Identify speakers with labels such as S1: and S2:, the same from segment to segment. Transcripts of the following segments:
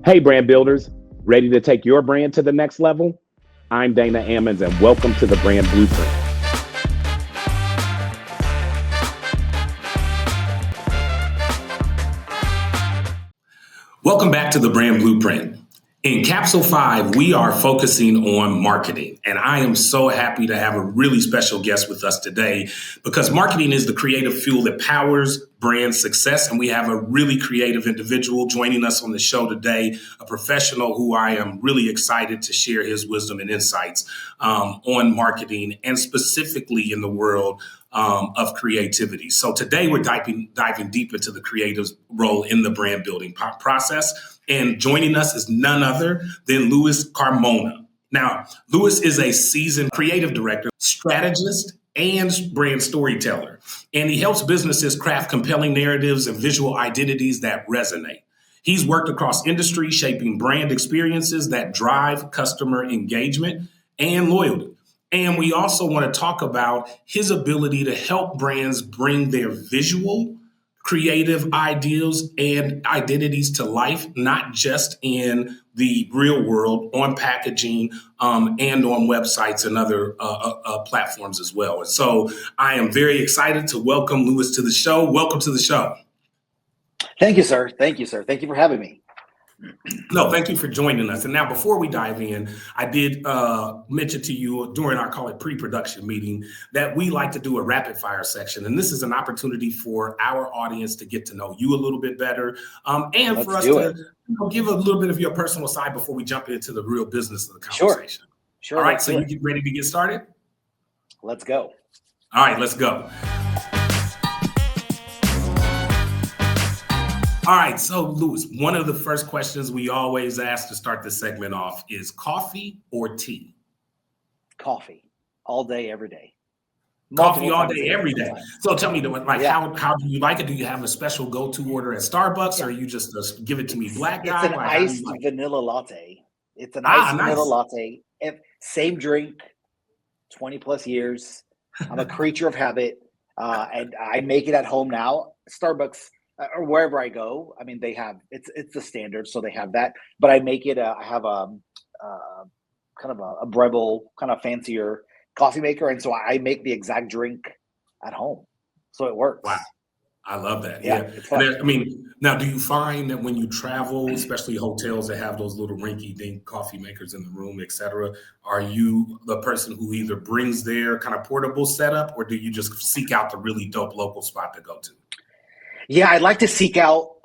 S1: Hey, brand builders, ready to take your brand to the next level? I'm Dana Ammons, and welcome to the Brand Blueprint.
S2: Welcome back to the Brand Blueprint. In Capsule 5, we are focusing on marketing, and I am so happy to have a really special guest with us today because marketing is the creative fuel that powers brand success, and we have a really creative individual joining us on the show today, a professional who I am really excited to share his wisdom and insights on marketing and specifically in the world of creativity. So today we're diving deep into the creative's role in the brand building process. And joining us is none other than Luis Carmona. Now, Luis is a seasoned creative director, strategist, and brand storyteller. And he helps businesses craft compelling narratives and visual identities that resonate. He's worked across industries, shaping brand experiences that drive customer engagement and loyalty. And we also want to talk about his ability to help brands bring their visual, creative ideals and identities to life, not just in the real world, on packaging and on websites and other platforms as well. And so I am very excited to welcome Luis to the show. Welcome to the show.
S3: Thank you, sir. Thank you, sir. Thank you for having me.
S2: No, thank you for joining us. And now, before we dive in, I did mention to you during our call it pre-production meeting that we like to do a rapid fire section. And this is an opportunity for our audience to get to know you a little bit better and
S3: Let's
S2: for us
S3: do
S2: to
S3: it.
S2: give a little bit of your personal side before we jump into the real business of the conversation.
S3: Sure.
S2: All right, so you get ready to get started?
S3: Let's go.
S2: All right, let's go. All right, so Luis, one of the first questions we always ask to start this segment off is coffee or tea?
S3: Coffee all day, every day.
S2: Coffee all day, every day. So tell me, how do you like it? Do you have a special go-to order at Starbucks, or are you just give it to me black guy?
S3: It's an iced vanilla latte. It's an iced vanilla latte. Same drink, 20 plus years. I'm a creature of habit, and I make it at home now. Starbucks or wherever I go, I mean, they have it's the standard, so they have that. But I make it. I have kind of a Breville, kind of fancier coffee maker, and so I make the exact drink at home, so it works.
S2: Wow, I love that.
S3: Yeah. It's fun.
S2: And I mean, now, do you find that when you travel, especially hotels that have those little rinky-dink coffee makers in the room, et cetera, are you the person who either brings their kind of portable setup, or do you just seek out the really dope local spot to go to?
S3: Yeah, I'd like to seek out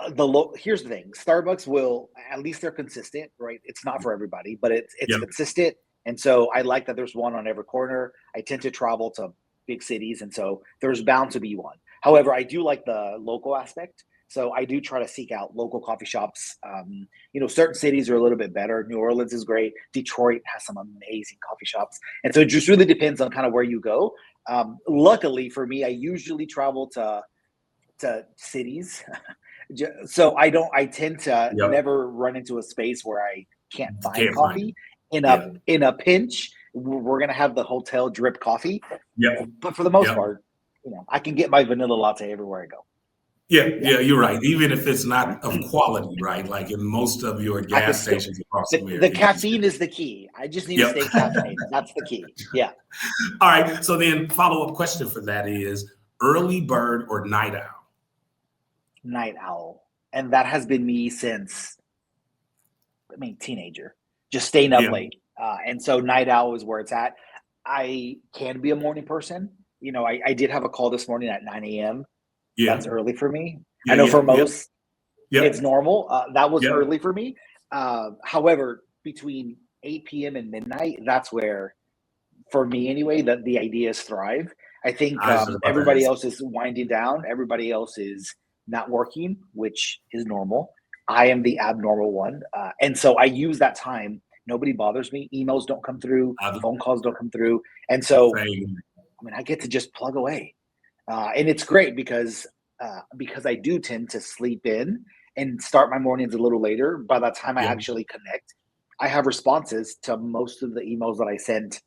S3: here's the thing. Starbucks will, at least they're consistent, right? It's not for everybody, but it's consistent. And so I like that there's one on every corner. I tend to travel to big cities, and so there's bound to be one. However, I do like the local aspect. So I do try to seek out local coffee shops. Certain cities are a little bit better. New Orleans is great. Detroit has some amazing coffee shops. And so it just really depends on kind of where you go. Luckily for me, I usually travel to cities. So I tend to never run into a space where I can't find coffee. In a pinch, we're going to have the hotel drip coffee.
S2: Yeah.
S3: But for the most part, I can get my vanilla latte everywhere I go.
S2: Yeah, you're right. Even if it's not of quality, right? Like in most of your gas stations across America.
S3: The caffeine is the key. I just need to stay caffeinated. That's the key. Yeah.
S2: All right. So then follow-up question for that is early bird or night owl?
S3: Night owl. And that has been me since, teenager. Just staying up late. And so night owl is where it's at. I can be a morning person. I did have a call this morning at 9 a.m. Yeah. That's early for me. I know for most, it's normal. That was early for me. However, between 8 p.m. and midnight, that's where, for me anyway, the ideas thrive. I think everybody else is winding down. Everybody else is not working, which is normal. I am the abnormal one. And so I use that time. Nobody bothers me. Emails don't come through. Phone calls don't come through. And so, I get to just plug away. And it's great because I do tend to sleep in and start my mornings a little later. By the time I actually connect, I have responses to most of the emails that I sent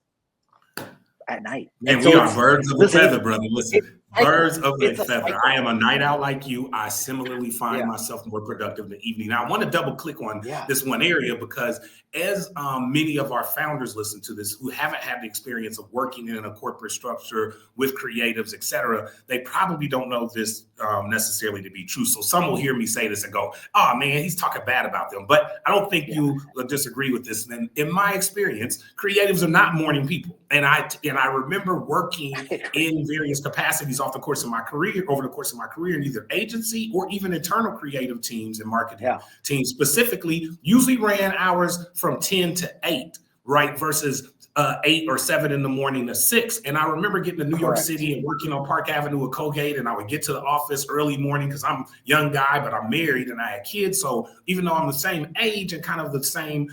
S3: at night.
S2: And so we are birds of a feather, brother. Listen. Birds of a feather. I am a night owl like you. I similarly find myself more productive in the evening. Now, I want to double click on this one area because as many of our founders listen to this who haven't had the experience of working in a corporate structure with creatives, et cetera, they probably don't know this necessarily to be true. So some will hear me say this and go, oh man, he's talking bad about them. But I don't think you will disagree with this. And in my experience, creatives are not morning people. And I remember working in various capacities over the course of my career in either agency or even internal creative teams and marketing teams specifically, usually ran hours from 10 to 8, right? Versus 8 or 7 in the morning to 6. And I remember getting to New York City and working on Park Avenue at Colgate, and I would get to the office early morning because I'm a young guy, but I'm married and I had kids. So even though I'm the same age and kind of the same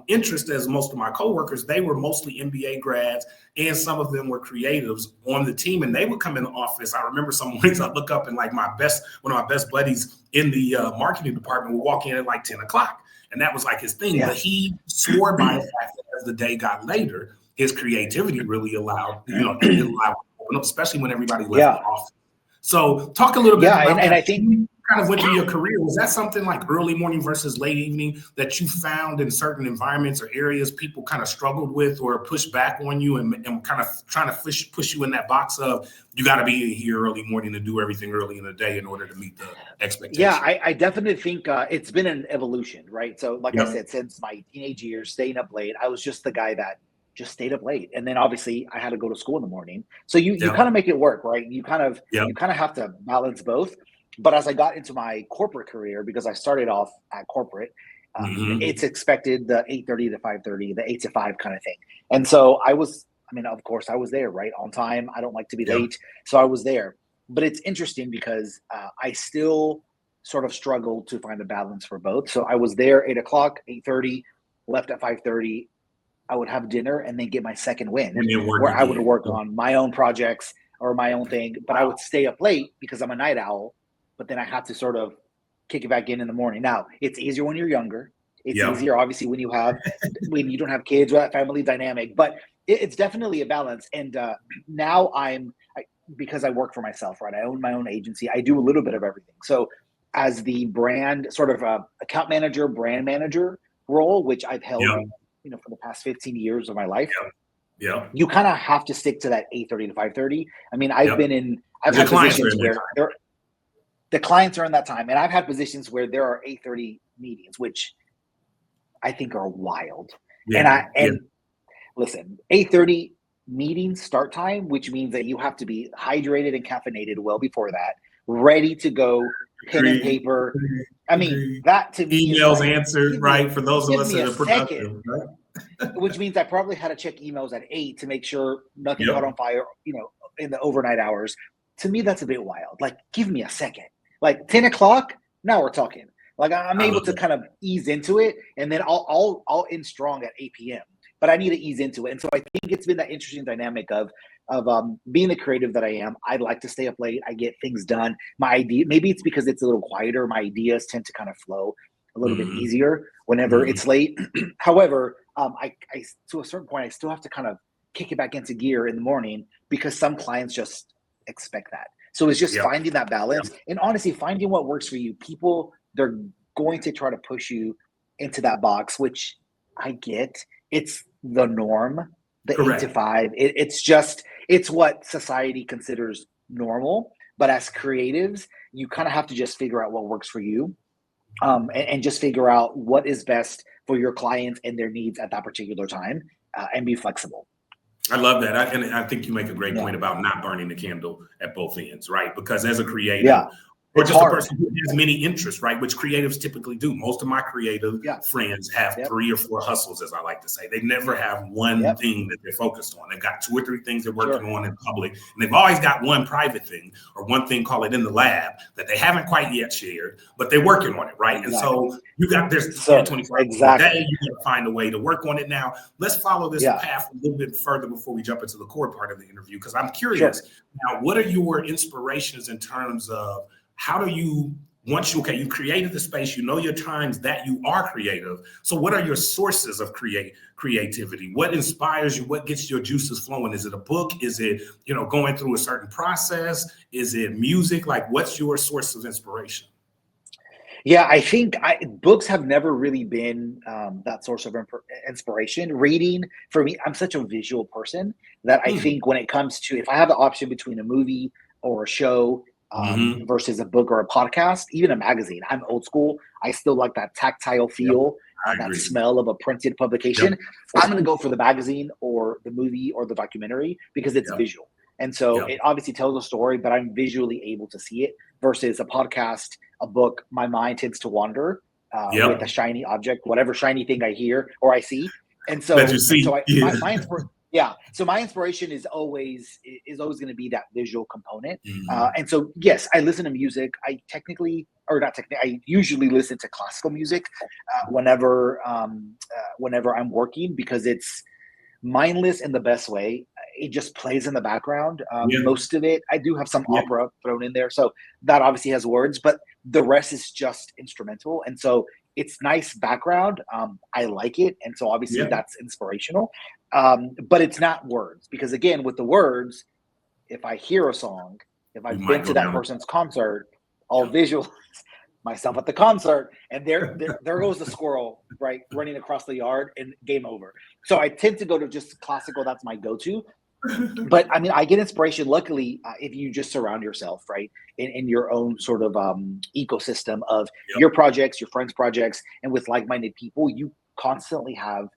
S2: interest as most of my coworkers, they were mostly MBA grads, and some of them were creatives on the team, and they would come in the office. I remember some mornings I look up and like one of my best buddies in the marketing department would walk in at like 10 o'clock, and that was like his thing. But he swore by the fact that as the day got later, his creativity really allowed, especially when everybody left the office. So talk a little bit about
S3: and I think
S2: kind of went through your career. Was that something like early morning versus late evening that you found in certain environments or areas people kind of struggled with or pushed back on you and kind of trying to push you in that box of you got to be here early morning to do everything early in the day in order to meet the expectations?
S3: Yeah, I definitely think it's been an evolution, right? So like I said, since my teenage years, staying up late, I was just the guy that just stayed up late. And then obviously I had to go to school in the morning. So you kind of make it work, right? You kind of have to balance both. But as I got into my corporate career, because I started off at corporate, it's expected the 8:30 to 5:30, the 8 to 5 kind of thing. And so of course I was there, right? On time. I don't like to be late. So I was there. But it's interesting because I still sort of struggled to find a balance for both. So I was there 8 o'clock, 8:30, left at 5:30. I would have dinner and then get my second win where I would work on my own projects or my own thing. But I would stay up late because I'm a night owl. But then I had to sort of kick it back in the morning. Now, it's easier when you're younger. It's easier, obviously, when you don't have kids or that family dynamic. But it's definitely a balance. And now because I work for myself, right? I own my own agency. I do a little bit of everything. So as the brand sort of account manager, brand manager role, which I've held, for the past 15 years of my life, you kind of have to stick to that 8:30 to 5:30. I mean, I've had positions where the clients are in that time. And I've had positions where there are 8:30 meetings, which I think are wild. Listen, 8:30 meetings start time, which means that you have to be hydrated and caffeinated well before that, ready to go, pen and paper. I mean, that to me
S2: emails answered, right? For those of us that are productive, right?
S3: Which means I probably had to check emails at 8 to make sure nothing caught on fire, in the overnight hours. To me, that's a bit wild. Like, give me a second. Like 10 o'clock, now we're talking. Like I'm able to kind of ease into it, and then I'll end strong at 8 p.m. But I need to ease into it, and so I think it's been that interesting dynamic of being the creative that I am. I like to stay up late. I get things done. Maybe it's because it's a little quieter. My ideas tend to kind of flow a little bit easier whenever it's late. However, I to a certain point, I still have to kind of kick it back into gear in the morning because some clients just expect that. So it's just finding that balance and honestly finding what works for you. People, they're going to try to push you into that box, which I get. It's the norm, the 8 to 5. It's what society considers normal. But as creatives, you kind of have to just figure out what works for you and just figure out what is best for your clients and their needs at that particular time and be flexible.
S2: I love that. And I think you make a great point about not burning the candle at both ends, right? Because as a creative, or just a person who has many interests, right? Which creatives typically do. Most of my creative friends have 3 or 4 hustles, as I like to say. They never have one thing that they're focused on. They've got 2 or 3 things they're working on in public, and they've always got one private thing or one thing, call it in the lab, that they haven't quite yet shared, but they're working on it, right? And so there's 24 hours a day. You got to find a way to work on it. Now, let's follow this path a little bit further before we jump into the core part of the interview, because I'm curious. Now, what are your inspirations in terms of how do you once you created the space, you know your times that you are creative. So what are your sources of creativity? What inspires you? What gets your juices flowing? Is it a book? Is it, going through a certain process? Is it music? Like, what's your source of inspiration?
S3: Yeah, I think books have never really been that source of inspiration. Reading, for me, I'm such a visual person that I think when it comes to, if I have the option between a movie or a show versus a book or a podcast, even a magazine, I'm old school. I still like that tactile feel, that smell of a printed publication. Yep. I'm going to go for the magazine or the movie or the documentary because it's visual. And so it obviously tells a story, but I'm visually able to see it versus a podcast, a book. My mind tends to wander with a shiny object, whatever shiny thing I hear or I see. And so, so my inspiration is always going to be that visual component. And so, yes, I listen to music. I usually listen to classical music whenever I'm working because it's mindless in the best way. It just plays in the background. Most of it, I do have some opera thrown in there. So that obviously has words, but the rest is just instrumental. And so it's nice background. I like it. And so obviously that's inspirational. But it's not words because again, with the words, if I hear a song, if I've been to that person's concert, I'll visualize myself at the concert and there goes the squirrel, right, running across the yard and game over. So I tend to go to just classical. That's my go-to. But I mean, I get inspiration, luckily, if you just surround yourself, right, in your own sort of ecosystem of your projects, your friends' projects, and with like-minded people, you constantly have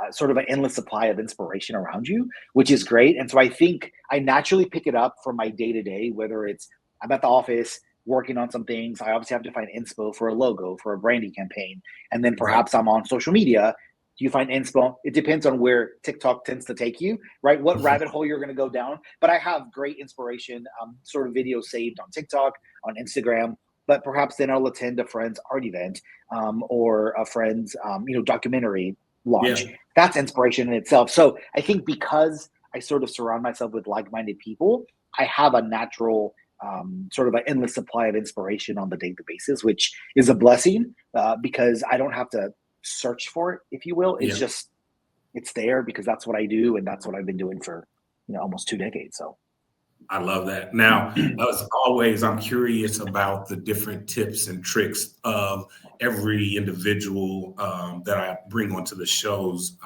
S3: sort of an endless supply of inspiration around you, which is great. And so I think I naturally pick it up from my day-to-day, whether it's I'm at the office working on some things. I obviously have to find inspo for a logo, for a branding campaign. And then perhaps I'm on social media. You find inspo. It depends on where TikTok tends to take you, right? What rabbit hole you're going to go down. But I have great inspiration, sort of videos saved on TikTok, on Instagram. But perhaps then I'll attend a friend's art event or a friend's, documentary launch. That's inspiration in itself. So I think because I sort of surround myself with like-minded people, I have a natural sort of an endless supply of inspiration on the daily basis, which is a blessing because I don't have to search for it, if you will. It's just, it's there because that's what I do. And that's what I've been doing for, almost 2 decades. So
S2: I love that. Now, as always, I'm curious about the different tips and tricks of every individual that I bring onto the show's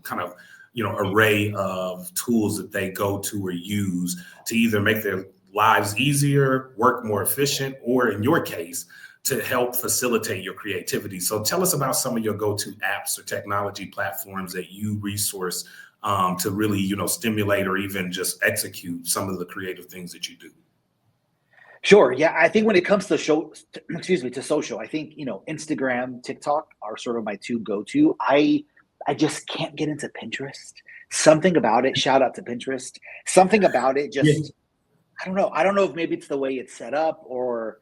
S2: kind of, array of tools that they go to or use to either make their lives easier, work more efficient, or in your case, to help facilitate your creativity. So tell us about some of your go-to apps or technology platforms that you resource to really, stimulate or even just execute some of the creative things that you do.
S3: Sure. Yeah. I think when it comes to social, I think, Instagram, TikTok are sort of my two go-to. I just can't get into Pinterest. Something about it, shout out to Pinterest. Something about it just, I don't know. I don't know if maybe it's the way it's set up or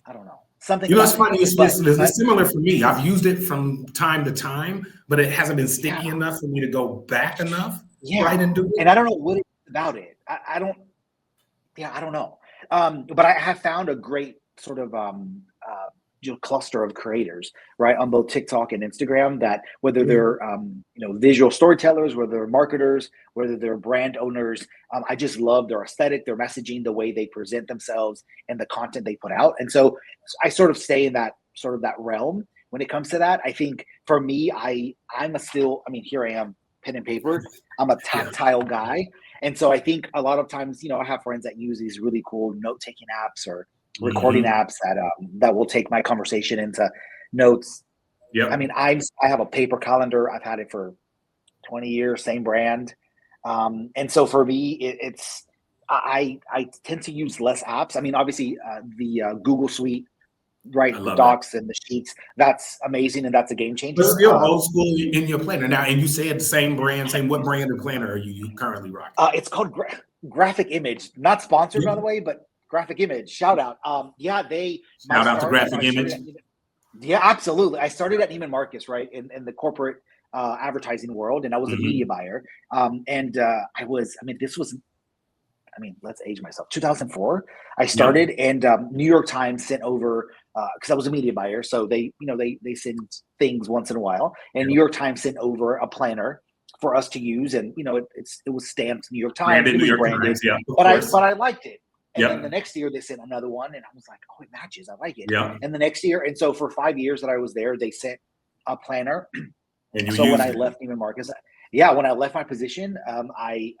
S3: I don't know. Something.
S2: It's funny. It's similar for me. I've used it from time to time, but it hasn't been sticky enough for me to go back enough. Right, and do it.
S3: And I don't know what it's about it. I don't know. But I have found a great sort of cluster of creators, right, on both TikTok and Instagram that whether they're visual storytellers, whether they're marketers, whether they're brand owners, I just love their aesthetic, their messaging, the way they present themselves and the content they put out. And so I sort of stay in that sort of that realm when it comes to that. I think for me, here I am, pen and paper. I'm a tactile guy. And so I think a lot of times, I have friends that use these really cool note-taking apps or recording apps that will take my conversation into notes. I mean, I have a paper calendar. I've had it for 20 years, same brand. And so for me, I tend to use less apps. I mean, obviously the Google Suite, right? The docs and the sheets, that's amazing. And that's a game changer.
S2: But still old school in your planner now. And you said the same brand, what brand of planner are you currently rocking?
S3: It's called Graphic Image, not sponsored by the way, but Graphic Image, shout out. Shout
S2: out to Graphic Image.
S3: Absolutely. I started at Neiman Marcus, right, in the corporate advertising world, and I was a media buyer. This was let's age myself. 2004, I started, and New York Times sent over, because I was a media buyer, so they send things once in a while, and New York Times sent over a planner for us to use, and it was stamped New York Times, it was branded, but I liked it. And then the next year they sent another one, and I was like, oh, it matches, I like it. And the next year, and so for 5 years that I was there, they sent a planner. And so when I left Neiman Marcus, when I left my position, I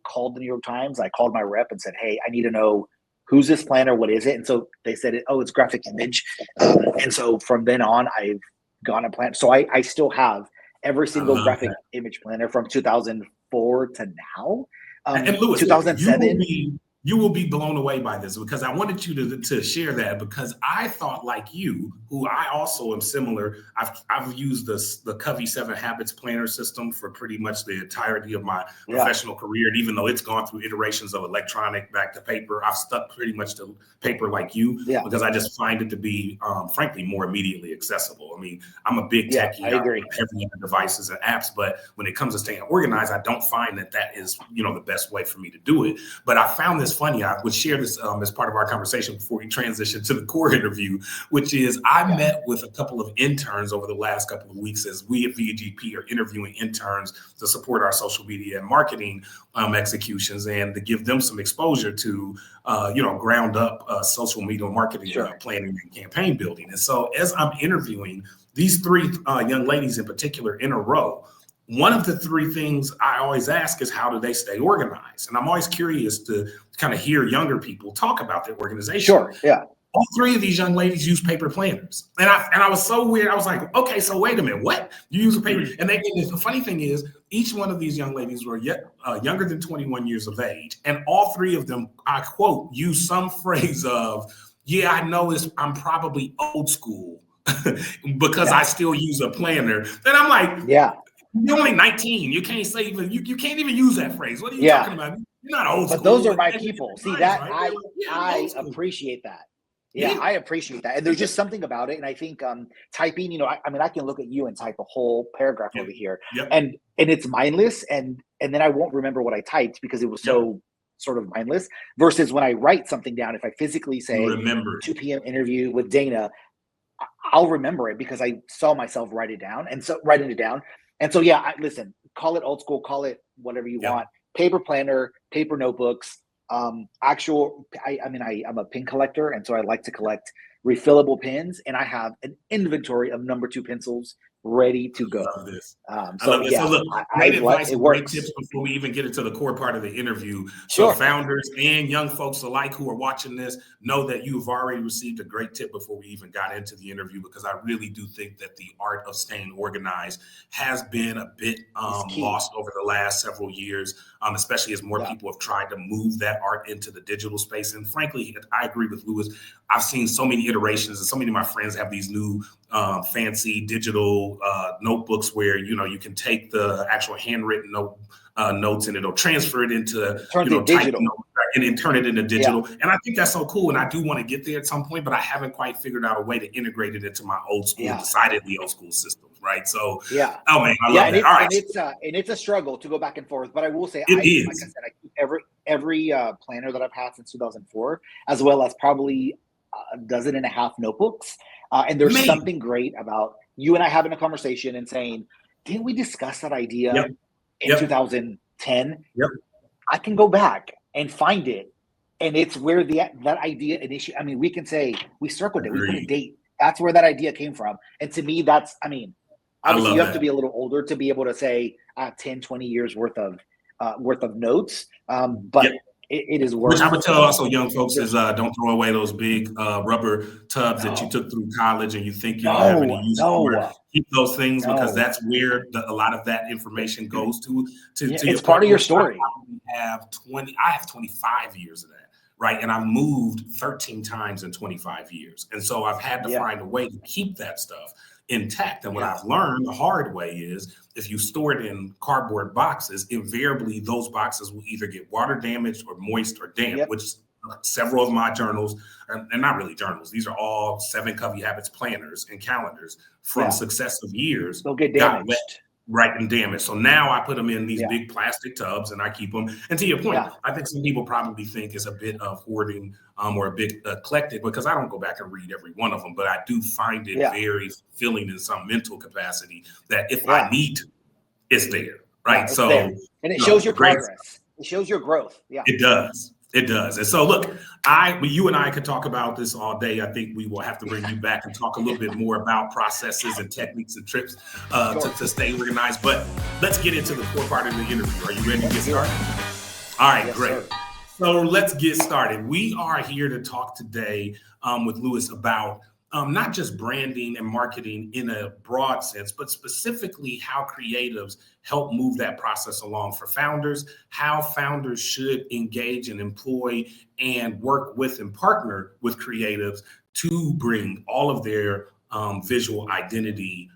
S3: called the New York Times. I called my rep and said, hey, I need to know, who's this planner? What is it? And so they said, it's graphic image. And so from then on, I've gone a plan. So I still have every single graphic image planner from 2004 to now.
S2: And Luis,
S3: 2007.
S2: You will be blown away by this, because I wanted you to share that, because I thought, like you, who I also am similar. I've used the Covey 7 Habits planner system for pretty much the entirety of my professional career. And even though it's gone through iterations of electronic back to paper, I've stuck pretty much to paper like you, because I just find it to be, frankly, more immediately accessible. I mean, I'm a big techie.
S3: I agree.
S2: I'm heavy into devices and apps, but when it comes to staying organized, I don't find that is, the best way for me to do it. But I found this funny. I would share this as part of our conversation before we transition to the core interview, which is I met with a couple of interns over the last couple of weeks as we at VGP are interviewing interns to support our social media and marketing executions, and to give them some exposure to, ground up social media marketing planning and campaign building. And so as I'm interviewing these three young ladies in particular in a row, one of the three things I always ask is, how do they stay organized? And I'm always curious to kind of hear younger people talk about their organization.
S3: Sure, yeah.
S2: All three of these young ladies use paper planners. And I was so weird. I was like, okay, so wait a minute, what? You use a paper? And the funny thing is, each one of these young ladies were younger than 21 years of age. And all three of them, I quote, use some phrase of, I know I'm probably old school because I still use a planner. And I'm like, you're only 19. You can't say you can't even use that phrase. What are you talking about? You're not old school.
S3: But those are my people. See that? Right? I appreciate that. I appreciate that. And there's just something about it. And I think typing, I can look at you and type a whole paragraph over here, and it's mindless, and then I won't remember what I typed because it was so sort of mindless. Versus when I write something down, if I physically say 2 p.m. interview with Dana, I'll remember it because I saw myself writing it down. And so, listen, call it old school, call it whatever you want. Paper planner, paper notebooks, I'm a pin collector. And so I like to collect refillable pins, and I have an inventory of number 2 pencils ready to go.
S2: I love this. So look, great advice and great tips before we even get into the core part of the interview. So founders and young folks alike who are watching this know that you've already received a great tip before we even got into the interview, because I really do think that the art of staying organized has been a bit lost over the last several years, especially as more people have tried to move that art into the digital space. And frankly, I agree with Luis. I've seen so many iterations, and so many of my friends have these new fancy digital notebooks where you can take the actual handwritten notes and it'll transfer it into digital and then turn it into digital. And I think that's so cool. And I do want to get there at some point, but I haven't quite figured out a way to integrate it into my old school, decidedly old school systems. Right. So, oh man, I love it. All right.
S3: And it's a struggle to go back and forth, but I will say,
S2: it is.
S3: Like I said, I keep every planner that I've had since 2004, as well as probably a dozen and a half notebooks. And there's something great about you and I having a conversation and saying, didn't we discuss that idea in 2010? I can go back and find it. And it's where that idea initiated. I mean, we can say we circled it. We put a date. That's where that idea came from. And to me, obviously you have to be a little older to be able to say 10, 20 years worth of notes. But it is worth.
S2: Which I would tell also young folks is don't throw away those big rubber tubs that you took through college and you think you don't have any use for. Keep those things because that's where a lot of that information goes to
S3: it's part of your story.
S2: I have 25 years of that. Right. And I've moved 13 times in 25 years. And so I've had to find a way to keep that stuff intact. And what I've learned the hard way is if you store it in cardboard boxes, invariably those boxes will either get water damaged or moist or damp, which several of my journals, and not really journals, these are all 7 Covey Habits planners and calendars from successive years.
S3: They'll get damaged.
S2: right, and damaged. So now I put them in these big plastic tubs and I keep them. And to your point, I think some people probably think it's a bit of hoarding or a bit eclectic, because I don't go back and read every one of them, but I do find it very fulfilling in some mental capacity that if I need to, it's there, right?
S3: It's there. And it shows your progress. It shows your growth. Yeah,
S2: it does. It does. And so, look, you and I could talk about this all day. I think we will have to bring you back and talk a little bit more about processes and techniques and tricks to stay organized. But let's get into the core part of the interview. Are you ready to get started? All right, great. Sir. So let's get started. We are here to talk today with Luis about not just branding and marketing in a broad sense, but specifically how creatives help move that process along for founders, how founders should engage and employ and work with and partner with creatives to bring all of their visual identity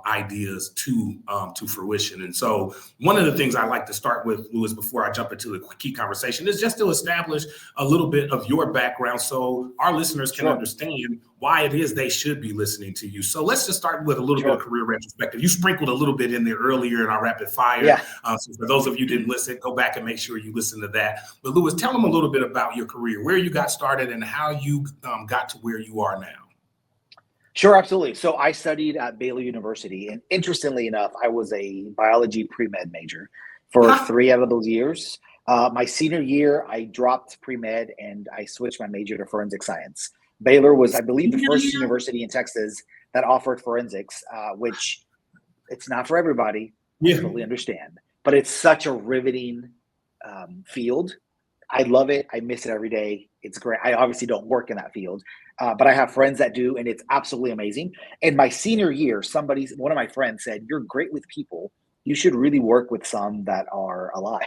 S2: ideas to fruition. And so one of the things I like to start with, Luis, before I jump into the key conversation, is just to establish a little bit of your background so our listeners can understand why it is they should be listening to you. So let's just start with a little bit of career retrospective. You sprinkled a little bit in there earlier in our rapid fire. So for those of you who didn't listen, go back and make sure you listen to that. But Luis, tell them a little bit about your career, where you got started and how you got to where you are now.
S3: Sure, absolutely. So I studied at Baylor University, and interestingly enough, I was a biology pre-med major for 3 out of those years. My senior year, I dropped pre-med and I switched my major to forensic science. Baylor was, I believe, the first university in Texas that offered forensics, which it's not for everybody. I totally understand, but it's such a riveting field. I love it. I miss it every day. It's great. I obviously don't work in that field, but I have friends that do, and it's absolutely amazing. And my senior year, one of my friends said, "You're great with people. You should really work with some that are alive,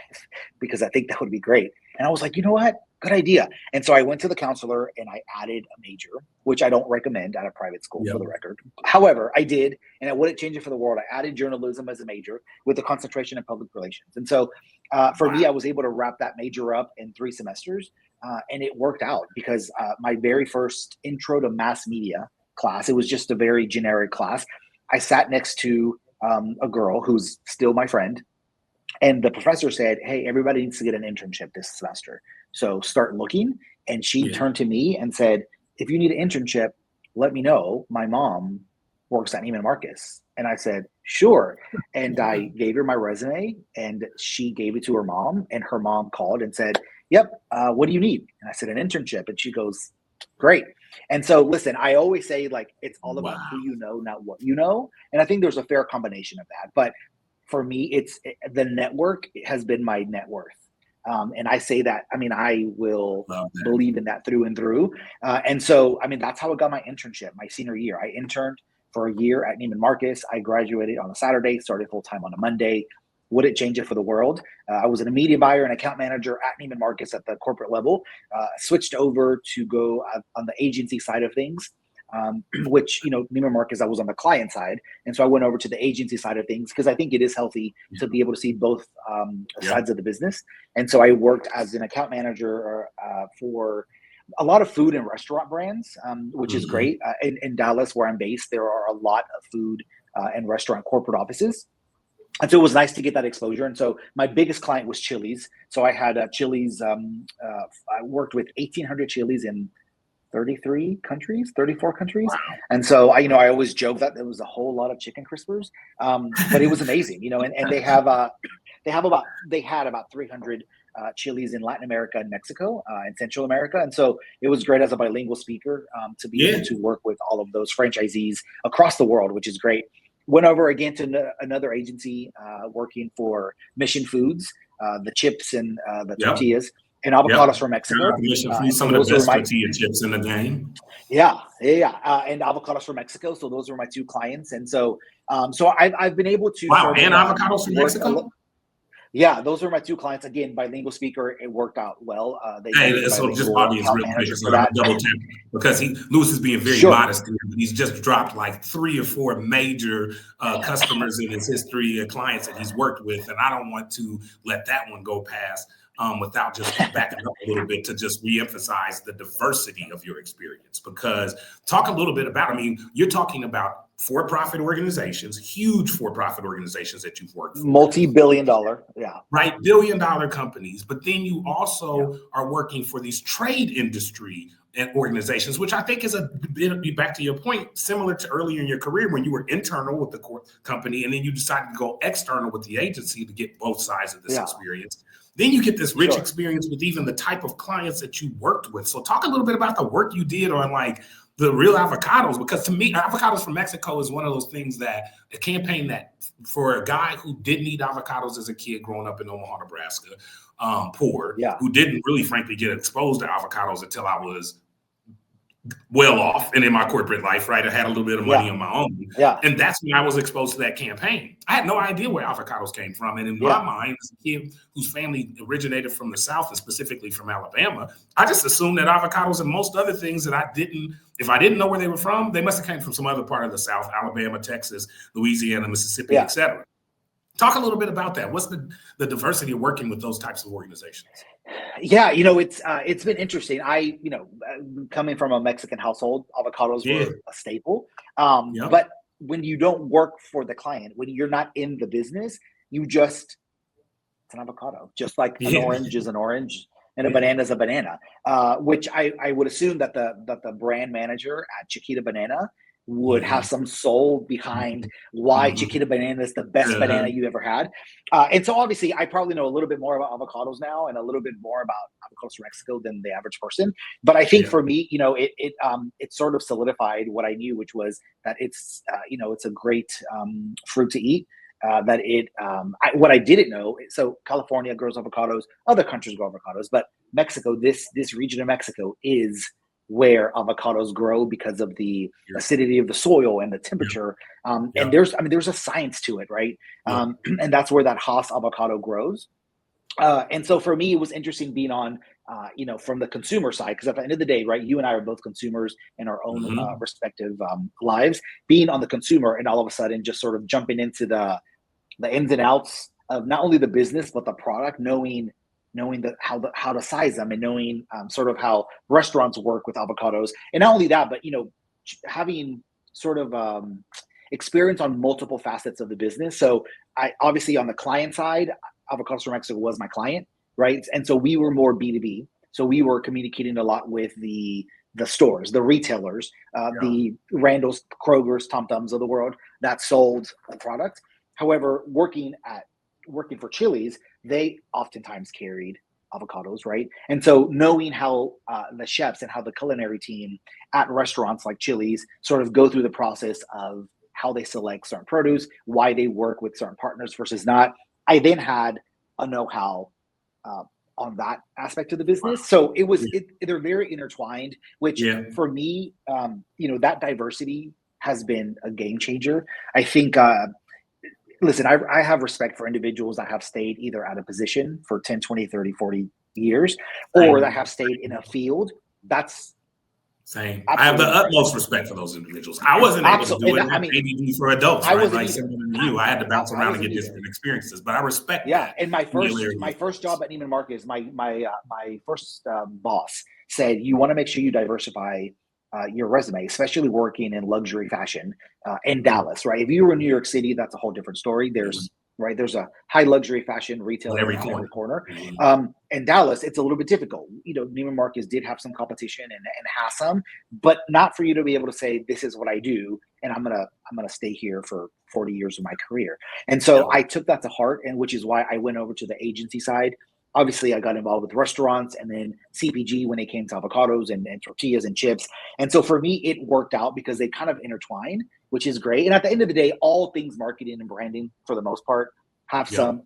S3: because I think that would be great." And I was like, you know what? Good idea. And so I went to the counselor and I added a major, which I don't recommend at a private school for the record. However, I did, and I wouldn't change it for the world. I added journalism as a major with a concentration in public relations. And so for me, I was able to wrap that major up in 3 semesters. And it worked out because my very first intro to mass media class, it was just a very generic class. I sat next to a girl who's still my friend. And the professor said, "Hey, everybody needs to get an internship this semester. So start looking." And she turned to me and said, "If you need an internship, let me know. My mom works at Neiman Marcus." And I said, "Sure." And I gave her my resume and she gave it to her mom, and her mom called and said, "Yep, what do you need?" And I said, "An internship." And she goes, "Great." And so, listen, I always say, like, it's all about who you know, not what you know. And I think there's a fair combination of that. But for me, the network has been my net worth. And I say that, I mean, I will believe in that through and through. And so, I mean, that's how I got my internship my senior year. I interned for a year at Neiman Marcus. I graduated on a Saturday, started full-time on a Monday. Wouldn't change it for the world. I was a media buyer and account manager at Neiman Marcus at the corporate level. Switched over to go on the agency side of things, which, Neiman Marcus, I was on the client side. And so I went over to the agency side of things because I think it is healthy to be able to see both sides of the business. And so I worked as an account manager for a lot of food and restaurant brands, which is great. In Dallas, where I'm based, there are a lot of food and restaurant corporate offices. And so it was nice to get that exposure. And so my biggest client was Chili's. So I had Chili's. I worked with 1,800 Chili's in 34 countries. Wow. And so I always joke that there was a whole lot of chicken crispers, but it was amazing, and they had about 300 Chili's in Latin America and Mexico and Central America. And so it was great as a bilingual speaker to be able to work with all of those franchisees across the world, which is great. Went over again to another agency working for Mission Foods, the chips and the tortillas. And avocados from Mexico.
S2: Some of the best tortilla chips in the game.
S3: And avocados from Mexico. So those were my 2 clients. And so I've been able to.
S2: Wow, and avocados from Mexico?
S3: Yeah, those were my 2 clients. Again, bilingual speaker, it worked out well.
S2: So just audience real quick, so I'm double tap, because Luis is being very modest here. He's just dropped like 3 or 4 major customers in his history, clients that he's worked with, and I don't want to let that one go past. Without just backing up a little bit to just reemphasize the diversity of your experience, because talk a little bit about, you're talking about for-profit organizations, huge for-profit organizations that you've worked for.
S3: Multi-billion-dollar, yeah.
S2: Right, billion-dollar companies. But then you also are working for these trade industry and organizations, which I think is a bit, back to your point, similar to earlier in your career when you were internal with the company and then you decided to go external with the agency to get both sides of this experience. Then you get this rich experience with even the type of clients that you worked with. So talk a little bit about the work you did on like the real avocados, because to me, avocados from Mexico is one of those things that a campaign that for a guy who didn't eat avocados as a kid growing up in Omaha, Nebraska, poor, who didn't really, frankly, get exposed to avocados until I was well off and in my corporate life, right? I had a little bit of money on my own. And that's when I was exposed to that campaign. I had no idea where avocados came from. And in my mind, as a kid whose family originated from the South and specifically from Alabama, I just assumed that avocados and most other things that if I didn't know where they were from, they must have came from some other part of the South, Alabama, Texas, Louisiana, Mississippi, et cetera. Talk a little bit about that. What's the diversity of working with those types of organizations?
S3: Yeah, it's been interesting. Coming from a Mexican household, avocados were a staple. But when you don't work for the client, when you're not in the business, it's an avocado, just like an orange is an orange and a banana is a banana, which I would assume that the brand manager at Chiquita Banana would have some soul behind why Chiquita Banana is the best banana you ever had. And so obviously I probably know a little bit more about avocados now and a little bit more about avocados from Mexico than the average person. But I think for me, it sort of solidified what I knew, which was that it's a great fruit to eat. What I didn't know, so California grows avocados, other countries grow avocados, but Mexico, this region of Mexico is where avocados grow because of the acidity of the soil and the temperature. And there's a science to it, right? And that's where that Hass avocado grows. And so for me, it was interesting being on, from the consumer side, because at the end of the day, right, you and I are both consumers in our own respective lives, being on the consumer and all of a sudden just sort of jumping into the ins and outs of not only the business, but the product, knowing how to size them and knowing sort of how restaurants work with avocados. And not only that, but, having sort of experience on multiple facets of the business. So I obviously on the client side, Avocados from Mexico was my client, right? And so we were more B2B. So we were communicating a lot with the stores, the retailers, the Randall's, Kroger's, Tom Thumbs of the world that sold the product. However, working for Chili's, they oftentimes carried avocados, right? And so knowing how the chefs and how the culinary team at restaurants like Chili's sort of go through the process of how they select certain produce, why they work with certain partners versus not, I then had a know-how on that aspect of the business. So they're very intertwined, which for me, that diversity has been a game changer. I think, listen, I have respect for individuals that have stayed either at a position for 10, 20, 30, 40 years, or that have stayed in a field. That's
S2: same. I have the utmost respect for those individuals. I wasn't able to do it like ABD for adults, right? Like similar to you, I had to bounce around and get different experiences, but I respect that.
S3: And my first job at Neiman Marcus, my first boss said, you want to make sure you diversify your resume, especially working in luxury fashion in Dallas, right? If you were in New York City, that's a whole different story. There's a high luxury fashion retailer in every corner. In Dallas, it's a little bit difficult. Neiman Marcus did have some competition and has some, but not for you to be able to say, this is what I do, and I'm gonna stay here for 40 years of my career. And so I took that to heart, and which is why I went over to the agency side. Obviously, I got involved with restaurants and then CPG when it came to avocados and tortillas and chips. And so for me, it worked out because they kind of intertwine, which is great. And at the end of the day, all things marketing and branding, for the most part, have some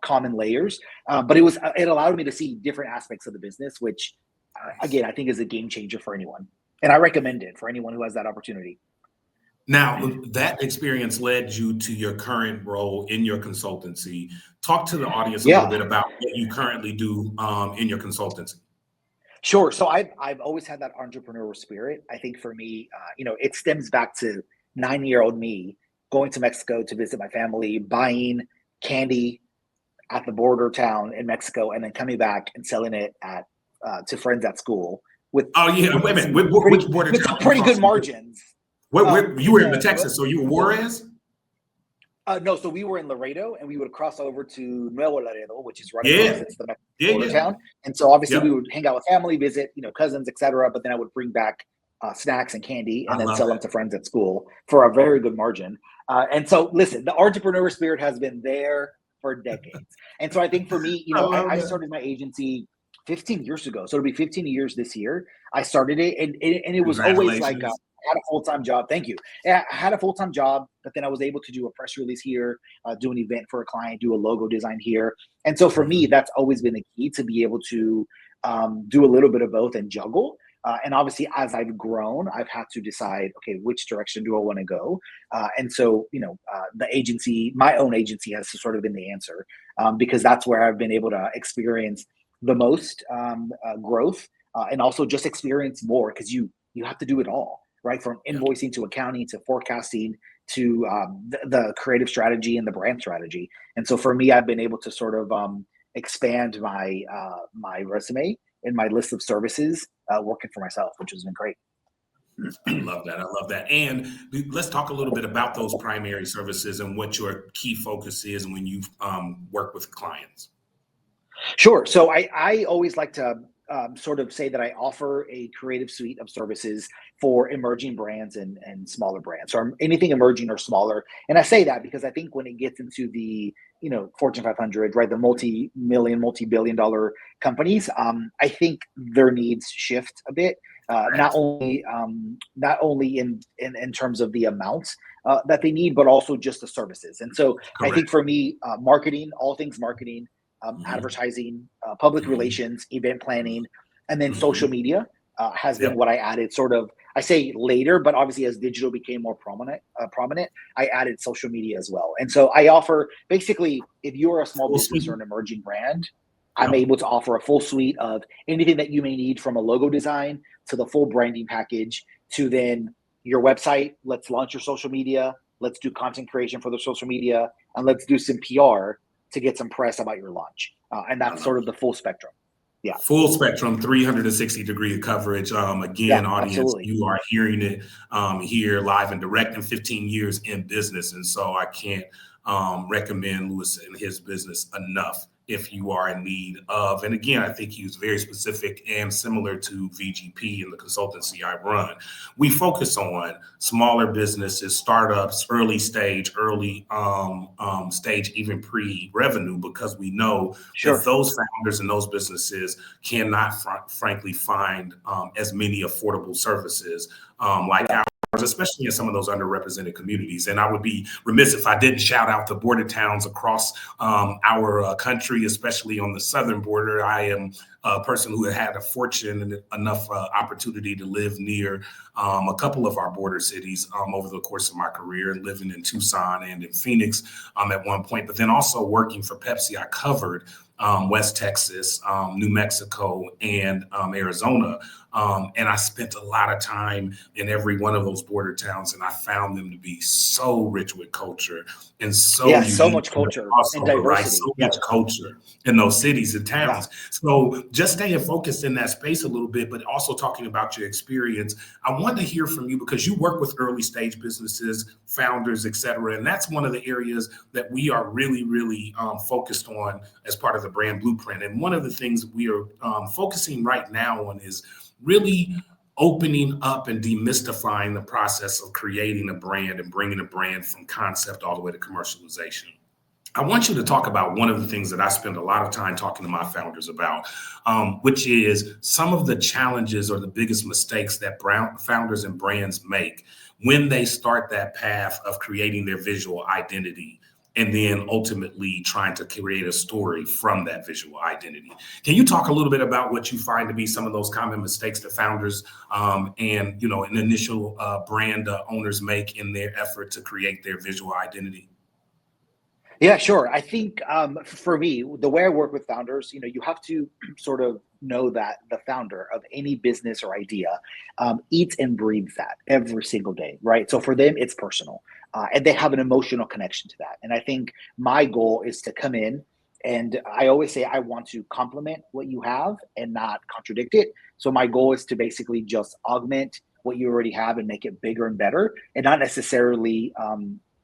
S3: common layers. But it allowed me to see different aspects of the business, which, again, I think is a game changer for anyone. And I recommend it for anyone who has that opportunity.
S2: Now, that experience led you to your current role in your consultancy. Talk to the audience a little bit about what you currently do in your consultancy.
S3: Sure. So I've always had that entrepreneurial spirit. I think for me, it stems back to 9-year-old me going to Mexico to visit my family, buying candy at the border town in Mexico, and then coming back and selling it to friends at school. Wait a minute. Which border town? Pretty good margins.
S2: Where you were in the Texas, so you were Juarez?
S3: No, so we were in Laredo, and we would cross over to Nuevo Laredo, which is right across. It's the border town, and so obviously we would hang out with family, visit, cousins, etc. But then I would bring back snacks and candy, and then sell them to friends at school for a very good margin. And so, listen, the entrepreneur spirit has been there for decades, and so I think for me, I started my agency 15 years ago, so it'll be 15 years this year. I started it, and it was always like. I had a full-time job. Thank you. I had a full-time job, but then I was able to do a press release here, do an event for a client, do a logo design here. And so for me, that's always been the key, to be able to do a little bit of both and juggle. And obviously, as I've grown, I've had to decide, okay, which direction do I want to go? And so, the agency, my own agency, has sort of been the answer, because that's where I've been able to experience the most growth, and also just experience more, because you have to do it all. Right, from invoicing to accounting to forecasting to the creative strategy and the brand strategy. And so for me, I've been able to sort of expand my my resume and my list of services working for myself, which has been great.
S2: I love that. I love that. And let's talk a little bit about those primary services and what your key focus is when you work with clients.
S3: Sure. So I always like to sort of say that I offer a creative suite of services for emerging brands and smaller brands, or anything emerging or smaller. And I say that because I think when it gets into the Fortune 500, right, the multi-million, multi-billion dollar companies, I think their needs shift a bit. Not only in terms of the amounts that they need, but also just the services. And so I think for me, marketing, all things marketing, advertising, public relations, event planning, and then social media has been what I added sort of, I say later, but obviously as digital became more prominent, I added social media as well. And so I offer, basically, if you're a small business or an emerging brand, I'm able to offer a full suite of anything that you may need, from a logo design to the full branding package, to then your website. Let's launch your social media. Let's do content creation for the social media, and let's do some PR to get some press about your launch. And that's sort of the full spectrum. Yeah.
S2: Full spectrum, 360-degree coverage. Again, audience, absolutely. You are hearing it here live and direct, in 15 years in business. And so I can't recommend Luis and his business enough if you are in need of. And again, I think he was very specific and similar to VGP and the consultancy I run. We focus on smaller businesses, startups, early stage, even pre-revenue, because we know that those founders and those businesses cannot, frankly, find as many affordable services like ours, especially in some of those underrepresented communities. And I would be remiss if I didn't shout out the border towns across our country, especially on the southern border. I am a person who had a fortune and enough opportunity to live near a couple of our border cities over the course of my career, living in Tucson and in Phoenix at one point, but then also working for Pepsi. I covered West Texas, New Mexico, and Arizona. And I spent a lot of time in every one of those border towns, and I found them to be so rich with culture and so
S3: so much culture and diversity.
S2: Right, so much culture in those cities and towns. So just staying focused in that space a little bit, but also talking about your experience. I want to hear from you, because you work with early stage businesses, founders, et cetera. And that's one of the areas that we are really, really focused on as part of the brand blueprint. And one of the things we are focusing right now on is really opening up and demystifying the process of creating a brand and bringing a brand from concept all the way to commercialization. I want you to talk about one of the things that I spend a lot of time talking to my founders about, which is some of the challenges or the biggest mistakes that founders and brands make when they start that path of creating their visual identity and then ultimately trying to create a story from that visual identity. Can you talk a little bit about what you find to be some of those common mistakes that founders and initial brand owners make in their effort to create their visual identity?
S3: Yeah, sure. I think for me, the way I work with founders, you have to sort of know that the founder of any business or idea eats and breathes that every single day, right? So for them, it's personal, and they have an emotional connection to that. And I think my goal is to come in, and I always say I want to complement what you have and not contradict it. So my goal is to basically just augment what you already have and make it bigger and better, and not necessarily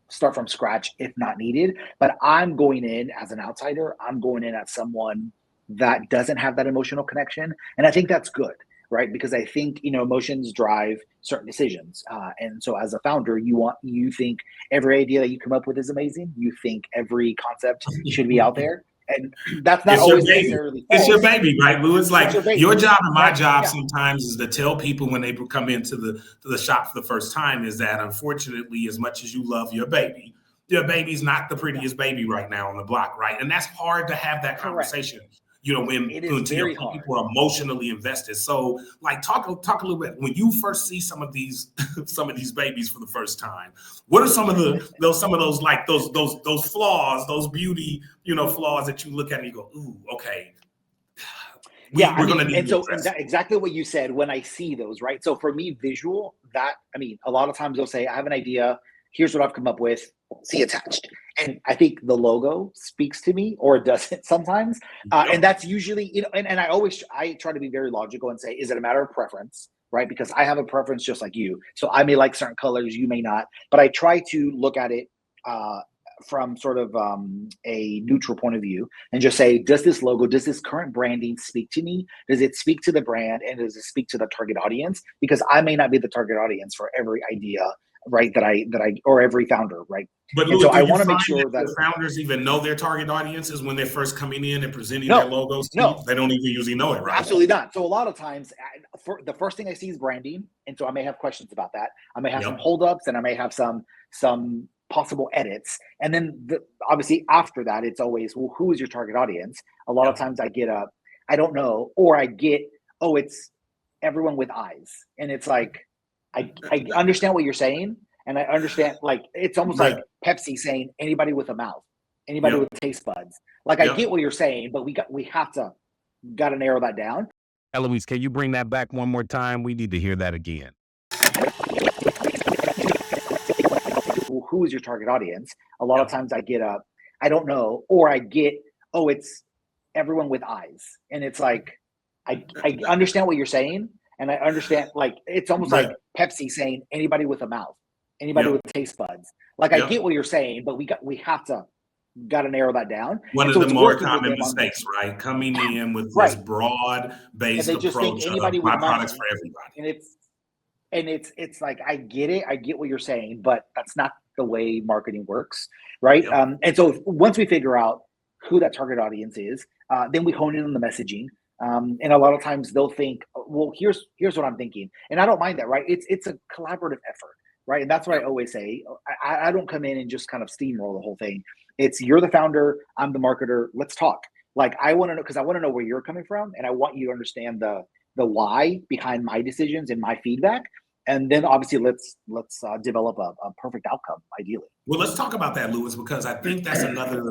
S3: start from scratch if not needed. But I'm going in as an outsider. I'm going in as someone that doesn't have that emotional connection. And I think that's good, right? Because I think, emotions drive certain decisions. And so as a founder, you think every idea that you come up with is amazing. You think every concept should be out there. And that's not always necessarily false.
S2: It's your baby, right, Lou? It's like your job and my job sometimes is to tell people when they come into the shop for the first time is that, unfortunately, as much as you love your baby's not the prettiest baby right now on the block, right? And that's hard to have that conversation. When people are emotionally invested. So, like, talk a little bit. When you first see some of these babies for the first time, what are some of those flaws, those beauty, flaws that you look at and you go, ooh, okay.
S3: We're going to need. And so exactly what you said. When I see those, right? So for me, visual. A lot of times they'll say, I have an idea. Here's what I've come up with. See attached. And I think the logo speaks to me, or it doesn't sometimes. And that's usually, and I try to be very logical and say, is it a matter of preference, right? Because I have a preference just like you. So I may like certain colors, you may not. But I try to look at it from sort of a neutral point of view and just say, does this logo, does this current branding speak to me? Does it speak to the brand? And does it speak to the target audience? Because I may not be the target audience for every idea, right, that I or every founder, right?
S2: But Louis, so I want to make sure that the founders even know their target audiences when they're first coming in and presenting their logos. No, they don't even usually know it, right?
S3: Absolutely not. So a lot of times, the first thing I see is branding, and so I may have questions about that. I may have some holdups, and I may have some possible edits, and then obviously after that, it's always, well, who is your target audience? A lot of times I get I don't know, or I get, it's everyone with eyes, and it's like I understand what you're saying. And I understand, like, it's almost like Pepsi saying anybody with a mouth, anybody with taste buds. Like, I get what you're saying, but we got to narrow that down.
S1: Eloise, can you bring that back one more time? We need to hear that again.
S3: Well, who is your target audience? A lot of times I get I don't know, or I get, it's everyone with eyes. And it's like, I understand what you're saying. And I understand, like, it's almost like Pepsi saying anybody with a mouth. Anybody with taste buds. Like, I get what you're saying, but we got to narrow that down.
S2: One of the more common mistakes, right? Coming in with this broad-based approach of my products for everybody.
S3: And it's like, I get it. I get what you're saying, but that's not the way marketing works, right? And so once we figure out who that target audience is, then we hone in on the messaging. And a lot of times they'll think, well, here's what I'm thinking. And I don't mind that, right? It's a collaborative effort. Right. And that's what I always say. I don't come in and just kind of steamroll the whole thing. It's, you're the founder, I'm the marketer. Let's talk. Like, I want to know, because I want to know where you're coming from. And I want you to understand the why behind my decisions and my feedback. And then obviously let's develop a perfect outcome, ideally.
S2: Well, let's talk about that, Louis, because I think that's another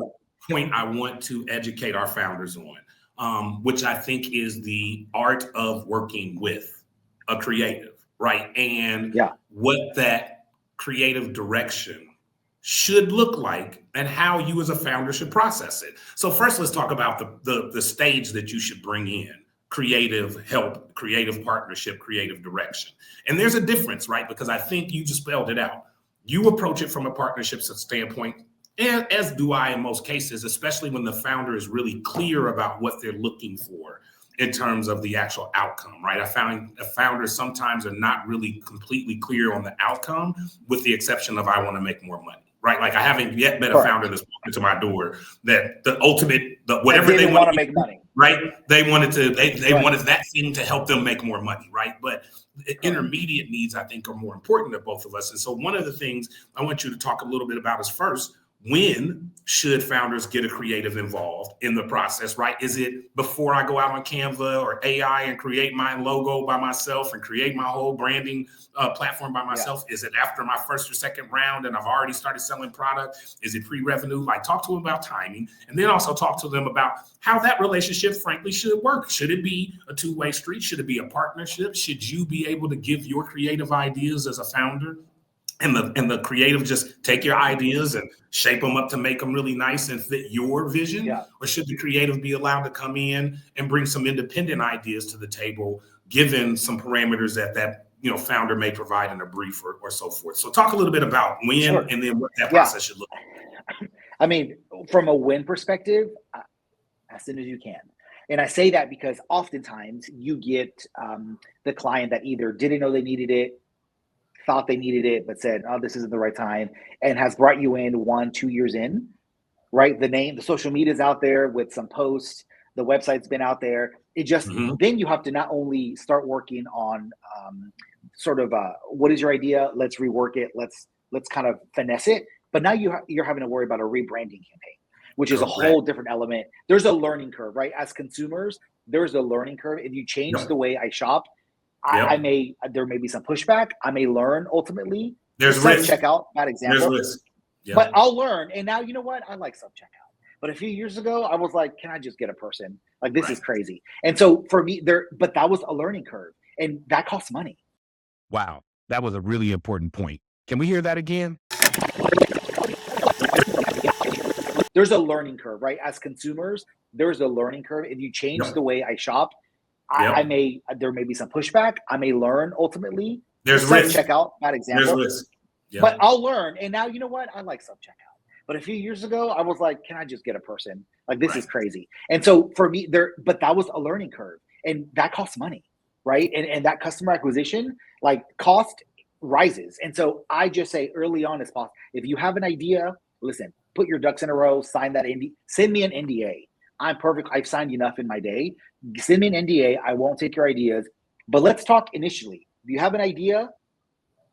S2: point I want to educate our founders on, which I think is the art of working with a creative. Right. And what that creative direction should look like and how you as a founder should process it. So first, let's talk about the stage that you should bring in: creative help, creative partnership, creative direction. And there's a difference, right? Because I think you just spelled it out. You approach it from a partnership standpoint, and as do I in most cases, especially when the founder is really clear about what they're looking for in terms of the actual outcome, right? I found founders sometimes are not really completely clear on the outcome, with the exception of, I want to make more money, right? Like, I haven't yet met a founder that's walked into my door that the ultimate, whatever they want to
S3: make money,
S2: right? They wanted that thing to help them make more money, right? But intermediate needs, I think, are more important to both of us. And so one of the things I want you to talk a little bit about is, first, when should founders get a creative involved in the process, right? Is it before I go out on Canva or AI and create my logo by myself and create my whole branding platform by myself? Is it after my first or second round and I've already started selling product? Is it pre-revenue? Like, talk to them about timing, and then also talk to them about how that relationship, frankly, should work. Should it be a two-way street? Should it be a partnership? Should you be able to give your creative ideas as a founder, and the creative just take your ideas and shape them up to make them really nice and fit your vision? Or should the creative be allowed to come in and bring some independent ideas to the table, given some parameters that founder may provide in a brief or so forth. So talk a little bit about when
S3: Sure.
S2: and then what that process should look like.
S3: I mean, from a win perspective, as soon as you can. And I say that because oftentimes you get the client that either didn't know they needed it, thought they needed it, but said, oh, this isn't the right time, and has brought you in 1-2 years in, right? The social media is out there with some posts, the website's been out there. It just, then you have to not only start working on what is your idea? Let's rework it. Let's kind of finesse it. But now you're having to worry about a rebranding campaign, which is a whole different element. There's a learning curve, right? As consumers, there's a learning curve. If you change the way I shop, there may be some pushback. I may learn ultimately.
S2: There's risk.
S3: Self-checkout, bad example.
S2: There's risk. Yeah.
S3: But I'll learn. And now, you know what? I like self-checkout. But a few years ago, I was like, can I just get a person? Like, this is crazy. And so for me, but that was a learning curve. And that costs money.
S4: Wow. That was a really important point. Can we hear that again?
S3: There's a learning curve, right? As consumers, there's a learning curve. If you change the way I shop, there may be some pushback. I may learn ultimately.
S2: There's risk.
S3: Self-checkout, bad example.
S2: There's risk. Yeah.
S3: But I'll learn. And now, you know what? I like self-checkout. But a few years ago, I was like, can I just get a person? Like, this is crazy. And so for me, but that was a learning curve. And that costs money, right? And that customer acquisition, like, cost rises. And so I just say early on as possible, if you have an idea, listen, put your ducks in a row, sign that send me an NDA. I'm perfect. I've signed enough in my day. Send me an NDA. I won't take your ideas, but let's talk initially. If you have an idea,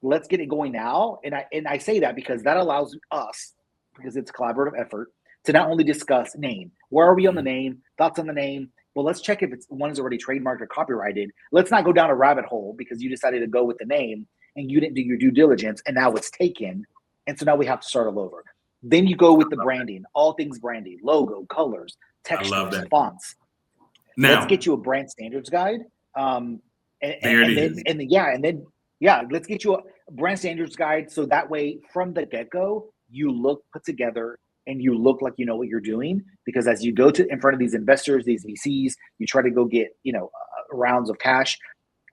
S3: let's get it going now. And I say that because that allows us, because it's a collaborative effort, to not only discuss name. Where are we on the name? Thoughts on the name? Well, let's check if one is already trademarked or copyrighted. Let's not go down a rabbit hole because you decided to go with the name and you didn't do your due diligence and now it's taken. And so now we have to start all over. Then you go with the branding, all things branding, logo, colors, textures, fonts. Now, let's get you a brand standards guide. Let's get you a brand standards guide. So that way from the get-go, you look put together and you look like you know what you're doing. Because as you go in front of these investors, these VCs, you try to go get, rounds of cash,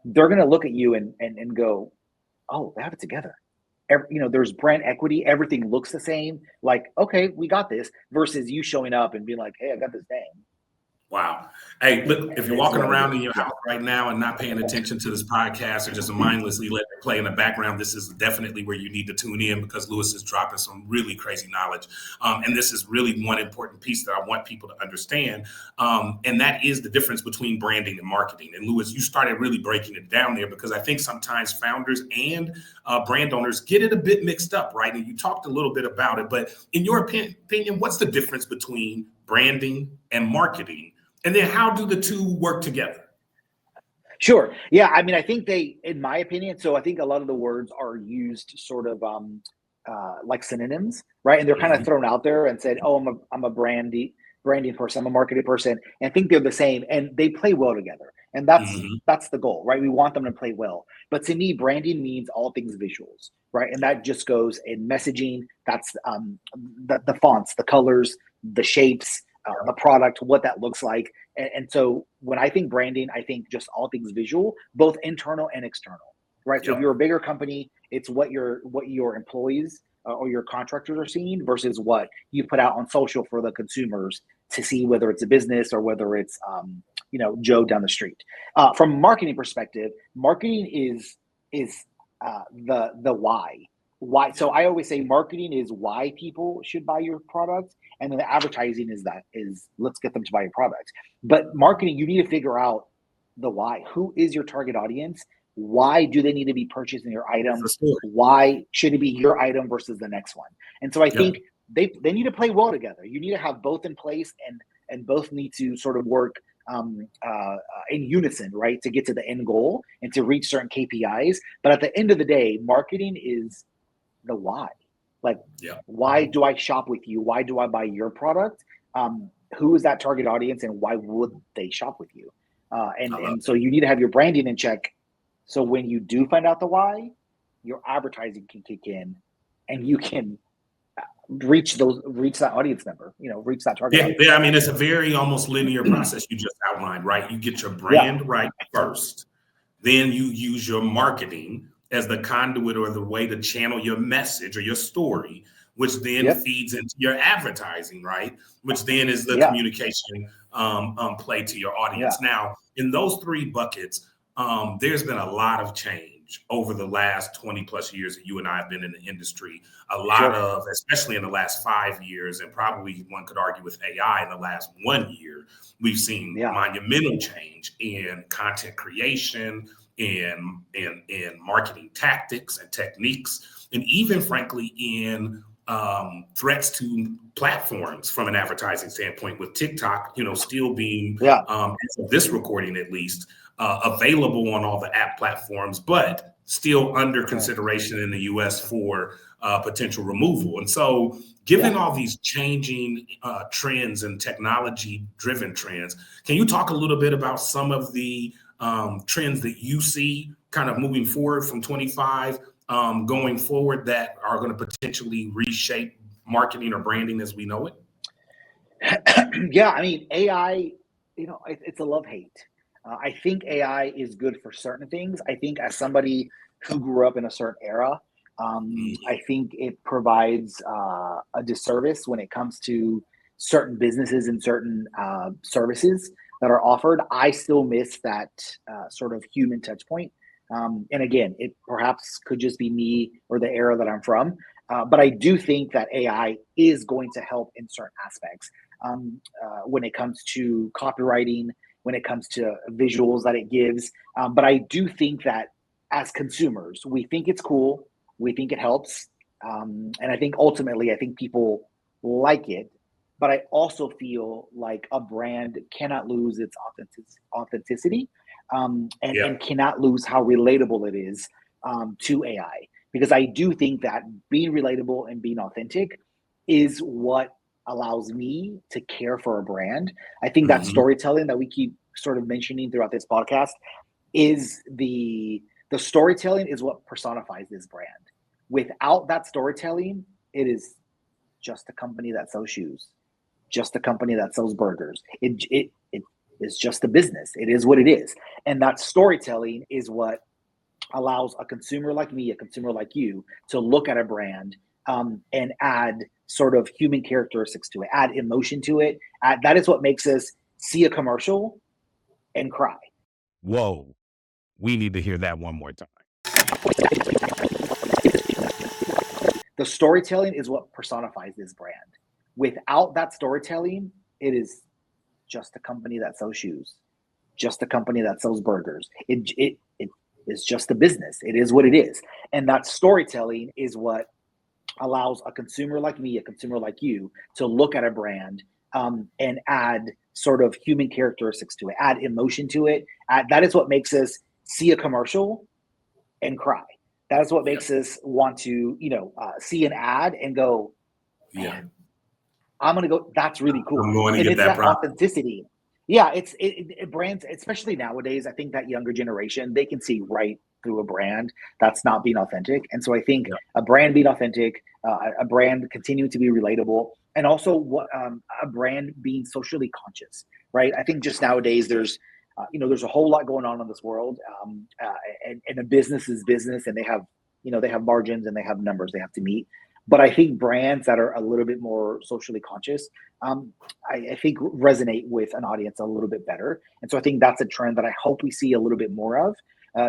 S3: they're going to look at you and go, oh, they have it together. There's brand equity. Everything looks the same. Like, okay, we got this, versus you showing up and being like, hey, I got this name.
S2: Wow. Hey, look, if you're walking around in your house right now and not paying attention to this podcast or just mindlessly letting it play in the background, this is definitely where you need to tune in because Luis is dropping some really crazy knowledge. And this is really one important piece that I want people to understand. And that is the difference between branding and marketing. And Luis, you started really breaking it down there because I think sometimes founders and brand owners get it a bit mixed up, right? And you talked a little bit about it, but in your opinion, what's the difference between branding and marketing? And then how do the two work together?
S3: Sure. Yeah. I mean, I think in my opinion, so I think a lot of the words are used sort of like synonyms, right? And they're kind of thrown out there and said, oh, I'm a branding person, I'm a marketing person. And I think they're the same and they play well together. And that's the goal, right? We want them to play well. But to me, branding means all things visuals, right? And that just goes in messaging. That's the fonts, the colors, the shapes, the product, what that looks like. And so when I think branding, I think just all things visual, both internal and external, right? So if you're a bigger company, it's what your employees or your contractors are seeing versus what you put out on social for the consumers to see, whether it's a business or whether it's, Joe down the street. From a marketing perspective, marketing is the why. Why? So I always say marketing is why people should buy your product. And then the advertising is let's get them to buy your product. But marketing, you need to figure out the why. Who is your target audience? Why do they need to be purchasing your item? Why should it be your item versus the next one? And so I think they need to play well together. You need to have both in place and both need to sort of work in unison, right? To get to the end goal and to reach certain KPIs. But at the end of the day, marketing is the why. Like, why do I shop with you? Why do I buy your product? Who is that target audience and why would they shop with you? And so you need to have your branding in check. So when you do find out the why, your advertising can kick in and you can reach that audience member, reach that target audience.
S2: Yeah, I mean, it's a very almost linear process you just outlined, right? You get your brand right first. Then you use your marketing as the conduit or the way to channel your message or your story, which then feeds into your advertising, right? Which then is the communication play to your audience. Now, in those three buckets, there's been a lot of change over the last 20 plus years that you and I have been in the industry. A lot of, especially in the last 5 years, and probably one could argue with AI in the last 1 year, we've seen monumental change in content creation, in marketing tactics and techniques, and even frankly in threats to platforms from an advertising standpoint, with TikTok, still being, as of this recording at least, available on all the app platforms, but still under consideration in the US for potential removal. And so given all these changing trends and technology-driven trends, can you talk a little bit about some of the trends that you see kind of moving forward from 25 going forward that are going to potentially reshape marketing or branding as we know it?
S3: Yeah, I mean, AI, it's a love-hate. I think AI is good for certain things. I think as somebody who grew up in a certain era, I think it provides a disservice when it comes to certain businesses and certain services that are offered. I still miss that sort of human touch point. And again, it perhaps could just be me or the era that I'm from. But I do think that AI is going to help in certain aspects when it comes to copywriting, when it comes to visuals that it gives. But I do think that as consumers, we think it's cool. We think it helps. And I think ultimately, I think people like it. But I also feel like a brand cannot lose its authenticity and cannot lose how relatable it is to AI. Because I do think that being relatable and being authentic is what allows me to care for a brand. I think that storytelling that we keep sort of mentioning throughout this podcast is the storytelling is what personifies this brand. Without that storytelling, it is just a company that sells shoes, just a company that sells burgers. It is just a business. It is what it is. And that storytelling is what allows a consumer like me, a consumer like you, to look at a brand and add sort of human characteristics to it, add emotion to it. That is what makes us see a commercial and cry.
S4: Whoa, we need to hear that one more time.
S3: The storytelling is what personifies this brand. Without that storytelling, it is just a company that sells shoes, just a company that sells burgers. It is just a business. It is what it is. And that storytelling is what allows a consumer like me, a consumer like you, to look at a brand and add sort of human characteristics to it, add emotion to it. That is what makes us see a commercial and cry. That is what makes us want to, see an ad and go, man, I'm going to go. That's really cool.
S2: I'm going to
S3: and
S2: get
S3: it's
S2: that
S3: authenticity. Yeah, it brands, especially nowadays. I think that younger generation, they can see right through a brand that's not being authentic. And so I think a brand being authentic, a brand continuing to be relatable, and also a brand being socially conscious, right? I think just nowadays there's a whole lot going on in this world, and a business is business, and they have margins and they have numbers they have to meet. But I think brands that are a little bit more socially conscious, I think resonate with an audience a little bit better. And so I think that's a trend that I hope we see a little bit more of,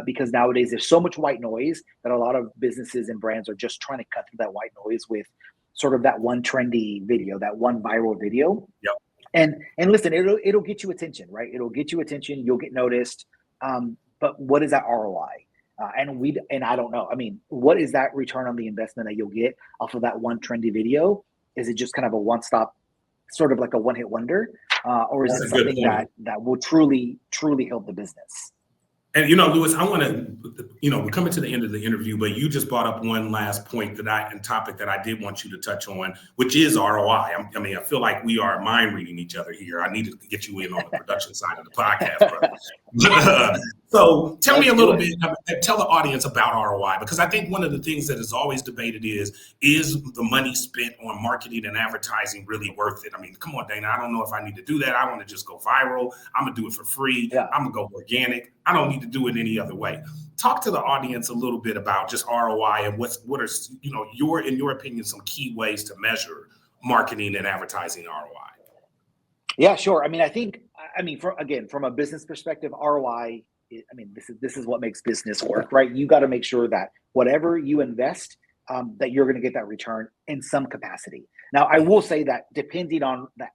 S3: because nowadays there's so much white noise that a lot of businesses and brands are just trying to cut through that white noise with sort of that one trendy video, that one viral video.
S2: Yep.
S3: And listen, it'll get you attention, right? It'll get you attention. You'll get noticed. But what is that ROI? And I don't know. I mean, what is that return on the investment that you'll get off of that one trendy video? Is it just kind of a one-stop, sort of like a one-hit wonder, or is it something that will truly help the business?
S2: And Luis, I want to, we're coming to the end of the interview, but you just brought up one last point topic that I did want you to touch on, which is ROI. I feel like we are mind reading each other here. I need to get you in on the production side of the podcast, brother. So tell me a little bit, tell the audience about ROI, because I think one of the things that is always debated is the money spent on marketing and advertising really worth it? I mean, come on, Dana, I don't know if I need to do that. I want to just go viral. I'm going to do it for free.
S3: Yeah.
S2: I'm going to go organic. I don't need to do it any other way. Talk to the audience a little bit about just ROI and what are, in your opinion, some key ways to measure marketing and advertising ROI.
S3: Yeah, sure. I mean, from a business perspective, ROI, this is what makes business work, right? You got to make sure that whatever you invest, that you're going to get that return in some capacity. Now, I will say that depending on that,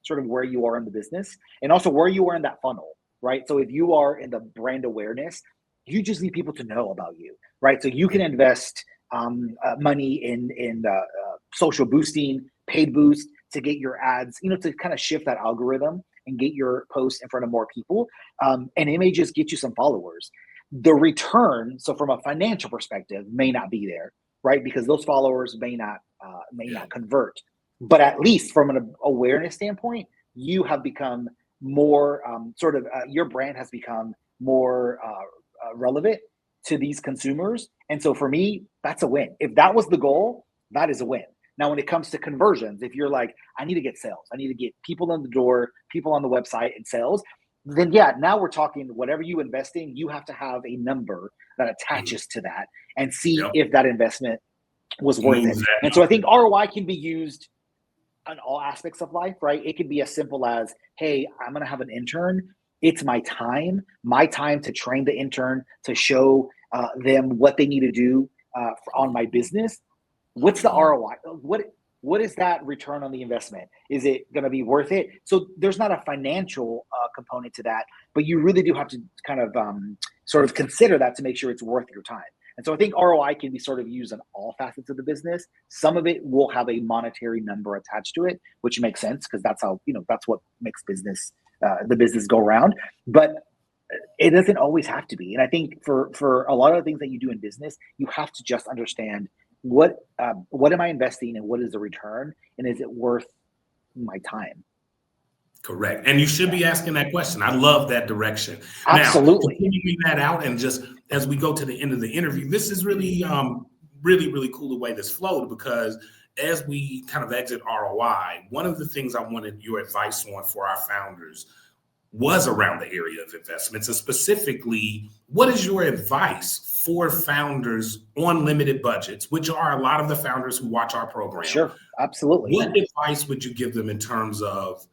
S3: sort of where you are in the business and also where you are in that funnel, right? So if you are in the brand awareness, you just need people to know about you, right? So you can invest money in social boosting, paid boost to get your ads, to kind of shift that algorithm and get your post in front of more people. And it may just get you some followers. The return, so from a financial perspective, may not be there, right? Because those followers may not convert. But at least from an awareness standpoint, you have become more your brand has become more relevant to these consumers. And so for me, that's a win. If that was the goal, that is a win. Now, when it comes to conversions, if you're like, I need to get sales, I need to get people on the door, people on the website and sales, then yeah, now we're talking whatever you invest in, you have to have a number that attaches to that and see if that investment was worth it. And so I think ROI can be used on all aspects of life, right? It could be as simple as, hey, I'm going to have an intern. It's my time to train the intern, to show them what they need to do on my business. What's the ROI? What is that return on the investment? Is it going to be worth it? So there's not a financial component to that, but you really do have to kind of sort of consider that to make sure it's worth your time. And so I think ROI can be sort of used on all facets of the business. Some of it will have a monetary number attached to it, which makes sense because that's how, that's what makes the business go around. But it doesn't always have to be. And I think for a lot of the things that you do in business, you have to just understand what am I investing and what is the return, and is it worth my time?
S2: Correct. And you should be asking that question. I love that direction.
S3: Absolutely.
S2: Now, continuing that out, and just as we go to the end of the interview, this is really, really cool the way this flowed, because as we kind of exit ROI, one of the things I wanted your advice on for our founders was around the area of investments, and specifically, what is your advice for founders on limited budgets, which are a lot of the founders who watch our program?
S3: Sure, absolutely.
S2: What advice would you give them in terms of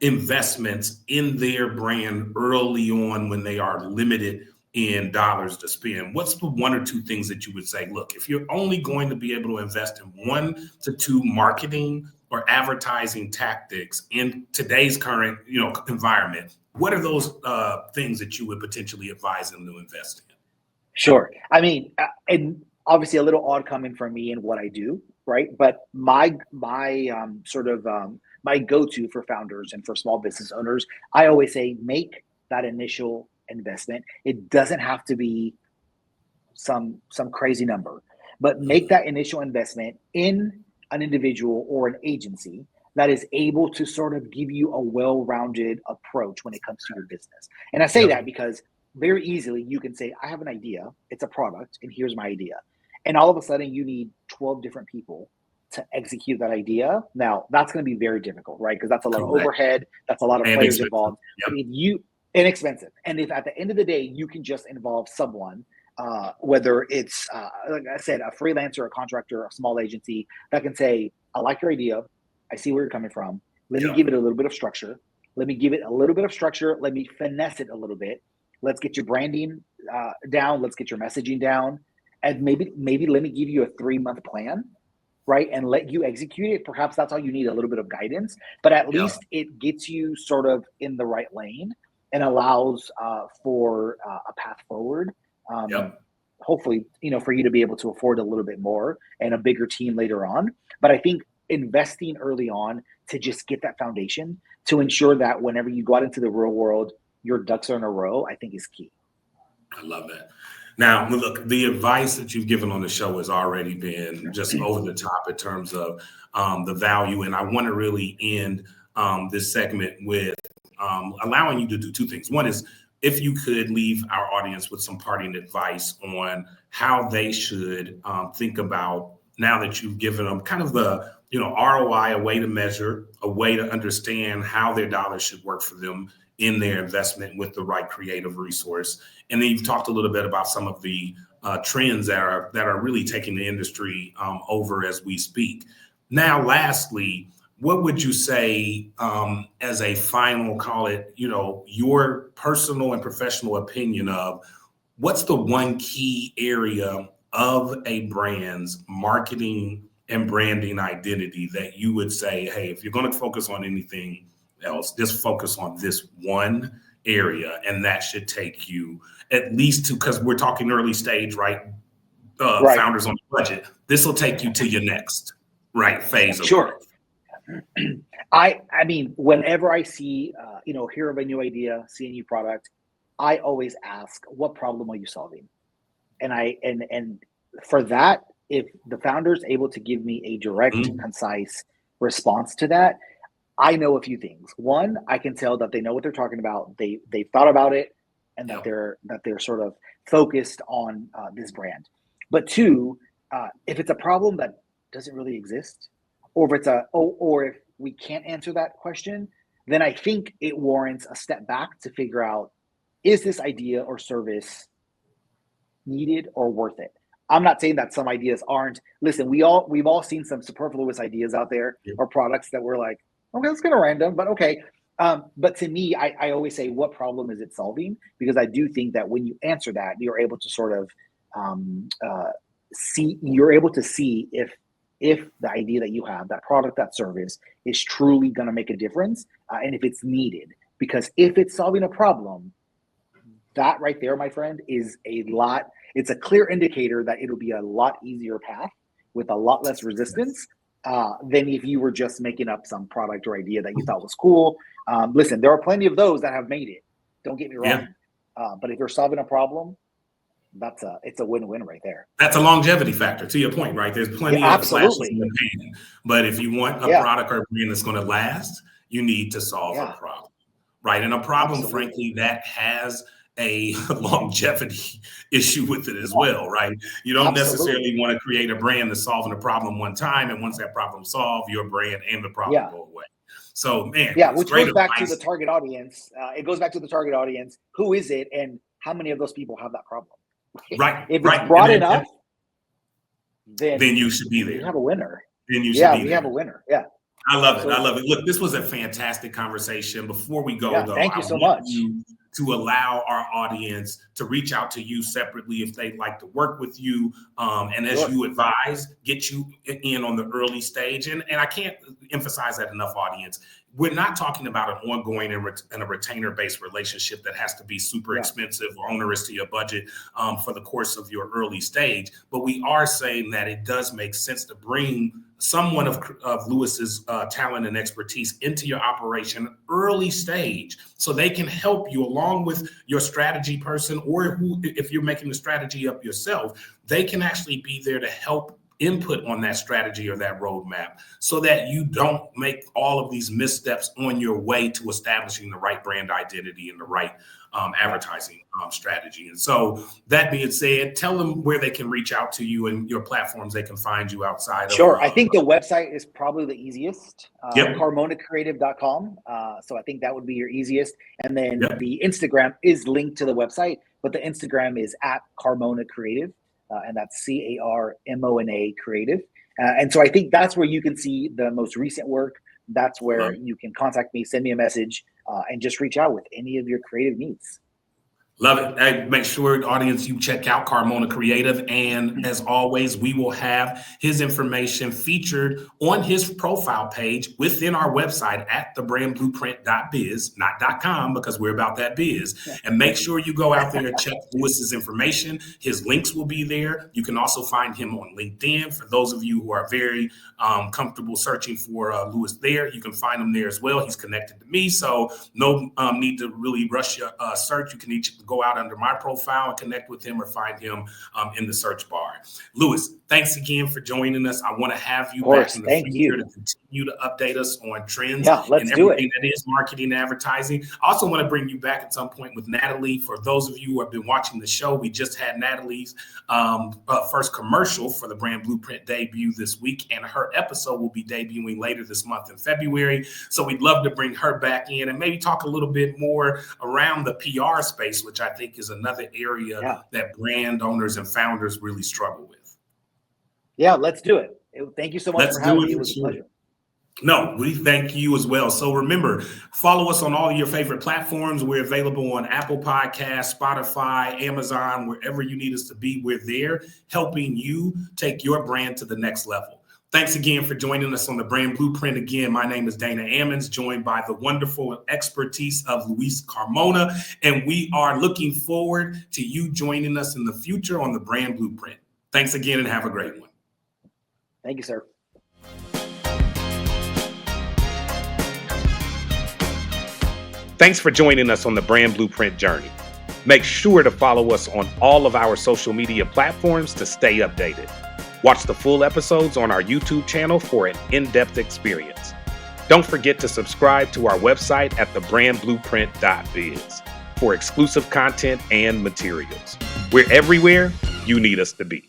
S2: investments in their brand early on when they are limited in dollars to spend? What's the one or two things that you would say, look, if you're only going to be able to invest in 1 to 2 marketing or advertising tactics in today's current, environment, what are those things that you would potentially advise them to invest in?
S3: Sure. I mean, and obviously a little odd coming from me and what I do, right? But my go-to for founders and for small business owners, I always say, make that initial investment. It doesn't have to be some crazy number, but make that initial investment in an individual or an agency that is able to sort of give you a well-rounded approach when it comes to your business. And I say that because very easily you can say, I have an idea, it's a product, and here's my idea. And all of a sudden you need 12 different people to execute that idea. Now that's going to be very difficult, right? Because that's a lot of overhead, that's a lot of players involved. Inexpensive. And if at the end of the day, you can just involve someone, whether it's, like I said, a freelancer, a contractor, a small agency that can say, I like your idea. I see where you're coming from. Let me give it a little bit of structure. Let me finesse it a little bit. Let's get your branding down. Let's get your messaging down. And maybe let me give you a 3-month plan, right? And let you execute it. Perhaps that's all you need, a little bit of guidance, but at least it gets you sort of in the right lane and allows for a path forward. Hopefully, for you to be able to afford a little bit more and a bigger team later on. But I think investing early on to just get that foundation to ensure that whenever you go out into the real world, your ducks are in a row, I think is key.
S2: I love that. Now, look, the advice that you've given on the show has already been just over the top in terms of the value. And I want to really end this segment with allowing you to do 2 things. One is, if you could leave our audience with some parting advice on how they should think about, now that you've given them kind of the ROI, a way to measure, a way to understand how their dollars should work for them in their investment with the right creative resource. And then you've talked a little bit about some of the trends that are really taking the industry over as we speak. Now, lastly, what would you say as a final, call it, your personal and professional opinion of what's the one key area of a brand's marketing and branding identity that you would say, hey, if you're going to focus on anything else, just focus on this one area, and that should take you at least to, because we're talking early stage, right? Founders on the budget. This will take you to your next phase of growth.
S3: I mean, whenever I see, hear of a new idea, see a new product, I always ask, what problem are you solving? And for that, if the founder is able to give me a direct, concise response to that, I know a few things. One, I can tell that they know what they're talking about. They've thought about it, and that they're sort of focused on this brand. But two, if it's a problem that doesn't really exist, or if we can't answer that question, then I think it warrants a step back to figure out, is this idea or service needed or worth it? I'm not saying that some ideas aren't. Listen, we've all seen some superfluous ideas out there, or products that we're like, okay, that's kind of random, but okay. But to me, I always say, what problem is it solving? Because I do think that when you answer that, you're able to sort of see if the idea that you have, that product, that service, is truly going to make a difference, and if it's needed. Because if it's solving a problem, that right there, my friend, it's a clear indicator that it'll be a lot easier path with a lot less resistance than if you were just making up some product or idea that you thought was cool. Listen, there are plenty of those that have made it. Don't get me wrong. But if you're solving a problem, it's a win-win right there.
S2: That's a longevity factor, to your point, right? There's plenty of flashes in the pan. But if you want a product or a brand that's going to last, you need to solve a problem, right? And a problem, frankly, that has a longevity issue with it as well, right? You don't necessarily want to create a brand that's solving a problem one time, and once that problem's solved, your brand and the problem go away. So, man,
S3: which goes back to the target audience. It goes back to the target audience. Who is it, and how many of those people have that problem?
S2: Right.
S3: If it's broad enough,
S2: then you should be there.
S3: You have a winner.
S2: Then you should be there.
S3: We have a winner. Yeah.
S2: I love it. I love it. Look, this was a fantastic conversation. Before we go, though,
S3: thank you so much.
S2: To allow our audience to reach out to you separately if they'd like to work with you. And as you advise, get you in on the early stage. And I can't emphasize that enough, audience. We're not talking about an ongoing and a retainer-based relationship that has to be super expensive or onerous to your budget for the course of your early stage. But we are saying that it does make sense to bring someone of Luis's talent and expertise into your operation early stage, so they can help you along with your strategy person, or if you're making the strategy up yourself, they can actually be there to help input on that strategy or that roadmap, so that you don't make all of these missteps on your way to establishing the right brand identity and the right advertising strategy. And so that being said, tell them where they can reach out to you and your platforms they can find you outside.
S3: Sure. I think the website is probably the easiest. CarmonaCreative.com. So I think that would be your easiest. And then the Instagram is linked to the website, but the Instagram is at Carmona Creative. And that's CARMONA Creative. And so I think that's where you can see the most recent work. That's where you can contact me, send me a message, and just reach out with any of your creative needs.
S2: Love it. Hey, make sure, audience, you check out Carmona Creative. And as always, we will have his information featured on his profile page within our website at thebrandblueprint.biz, not .com, because we're about that biz. And make sure you go out there and check Luis's information. His links will be there. You can also find him on LinkedIn. For those of you who are very comfortable searching for Luis there, you can find him there as well. He's connected to me, so no need to really rush your search. You can go out under my profile and connect with him or find him in the search bar. Luis, thanks again for joining us. I want to have you back in the future to continue to update us on trends and everything that is marketing and advertising. I also want to bring you back at some point with Natalie. For those of you who have been watching the show, we just had Natalie's first commercial for the Brand Blueprint debut this week, and her episode will be debuting later this month in February. So we'd love to bring her back in and maybe talk a little bit more around the PR space, which I think is another area that brand owners and founders really struggle with.
S3: Yeah, let's do it. Thank you so much for having me. It was a pleasure.
S2: No, we thank you as well. So remember, follow us on all your favorite platforms. We're available on Apple Podcasts, Spotify, Amazon, wherever you need us to be. We're there helping you take your brand to the next level. Thanks again for joining us on the Brand Blueprint. Again, my name is Dana Ammons, joined by the wonderful expertise of Luis Carmona, and we are looking forward to you joining us in the future on the Brand Blueprint. Thanks again and have a great one.
S3: Thank you, sir.
S1: Thanks for joining us on the Brand Blueprint journey. Make sure to follow us on all of our social media platforms to stay updated. Watch the full episodes on our YouTube channel for an in-depth experience. Don't forget to subscribe to our website at thebrandblueprint.biz for exclusive content and materials. We're everywhere you need us to be.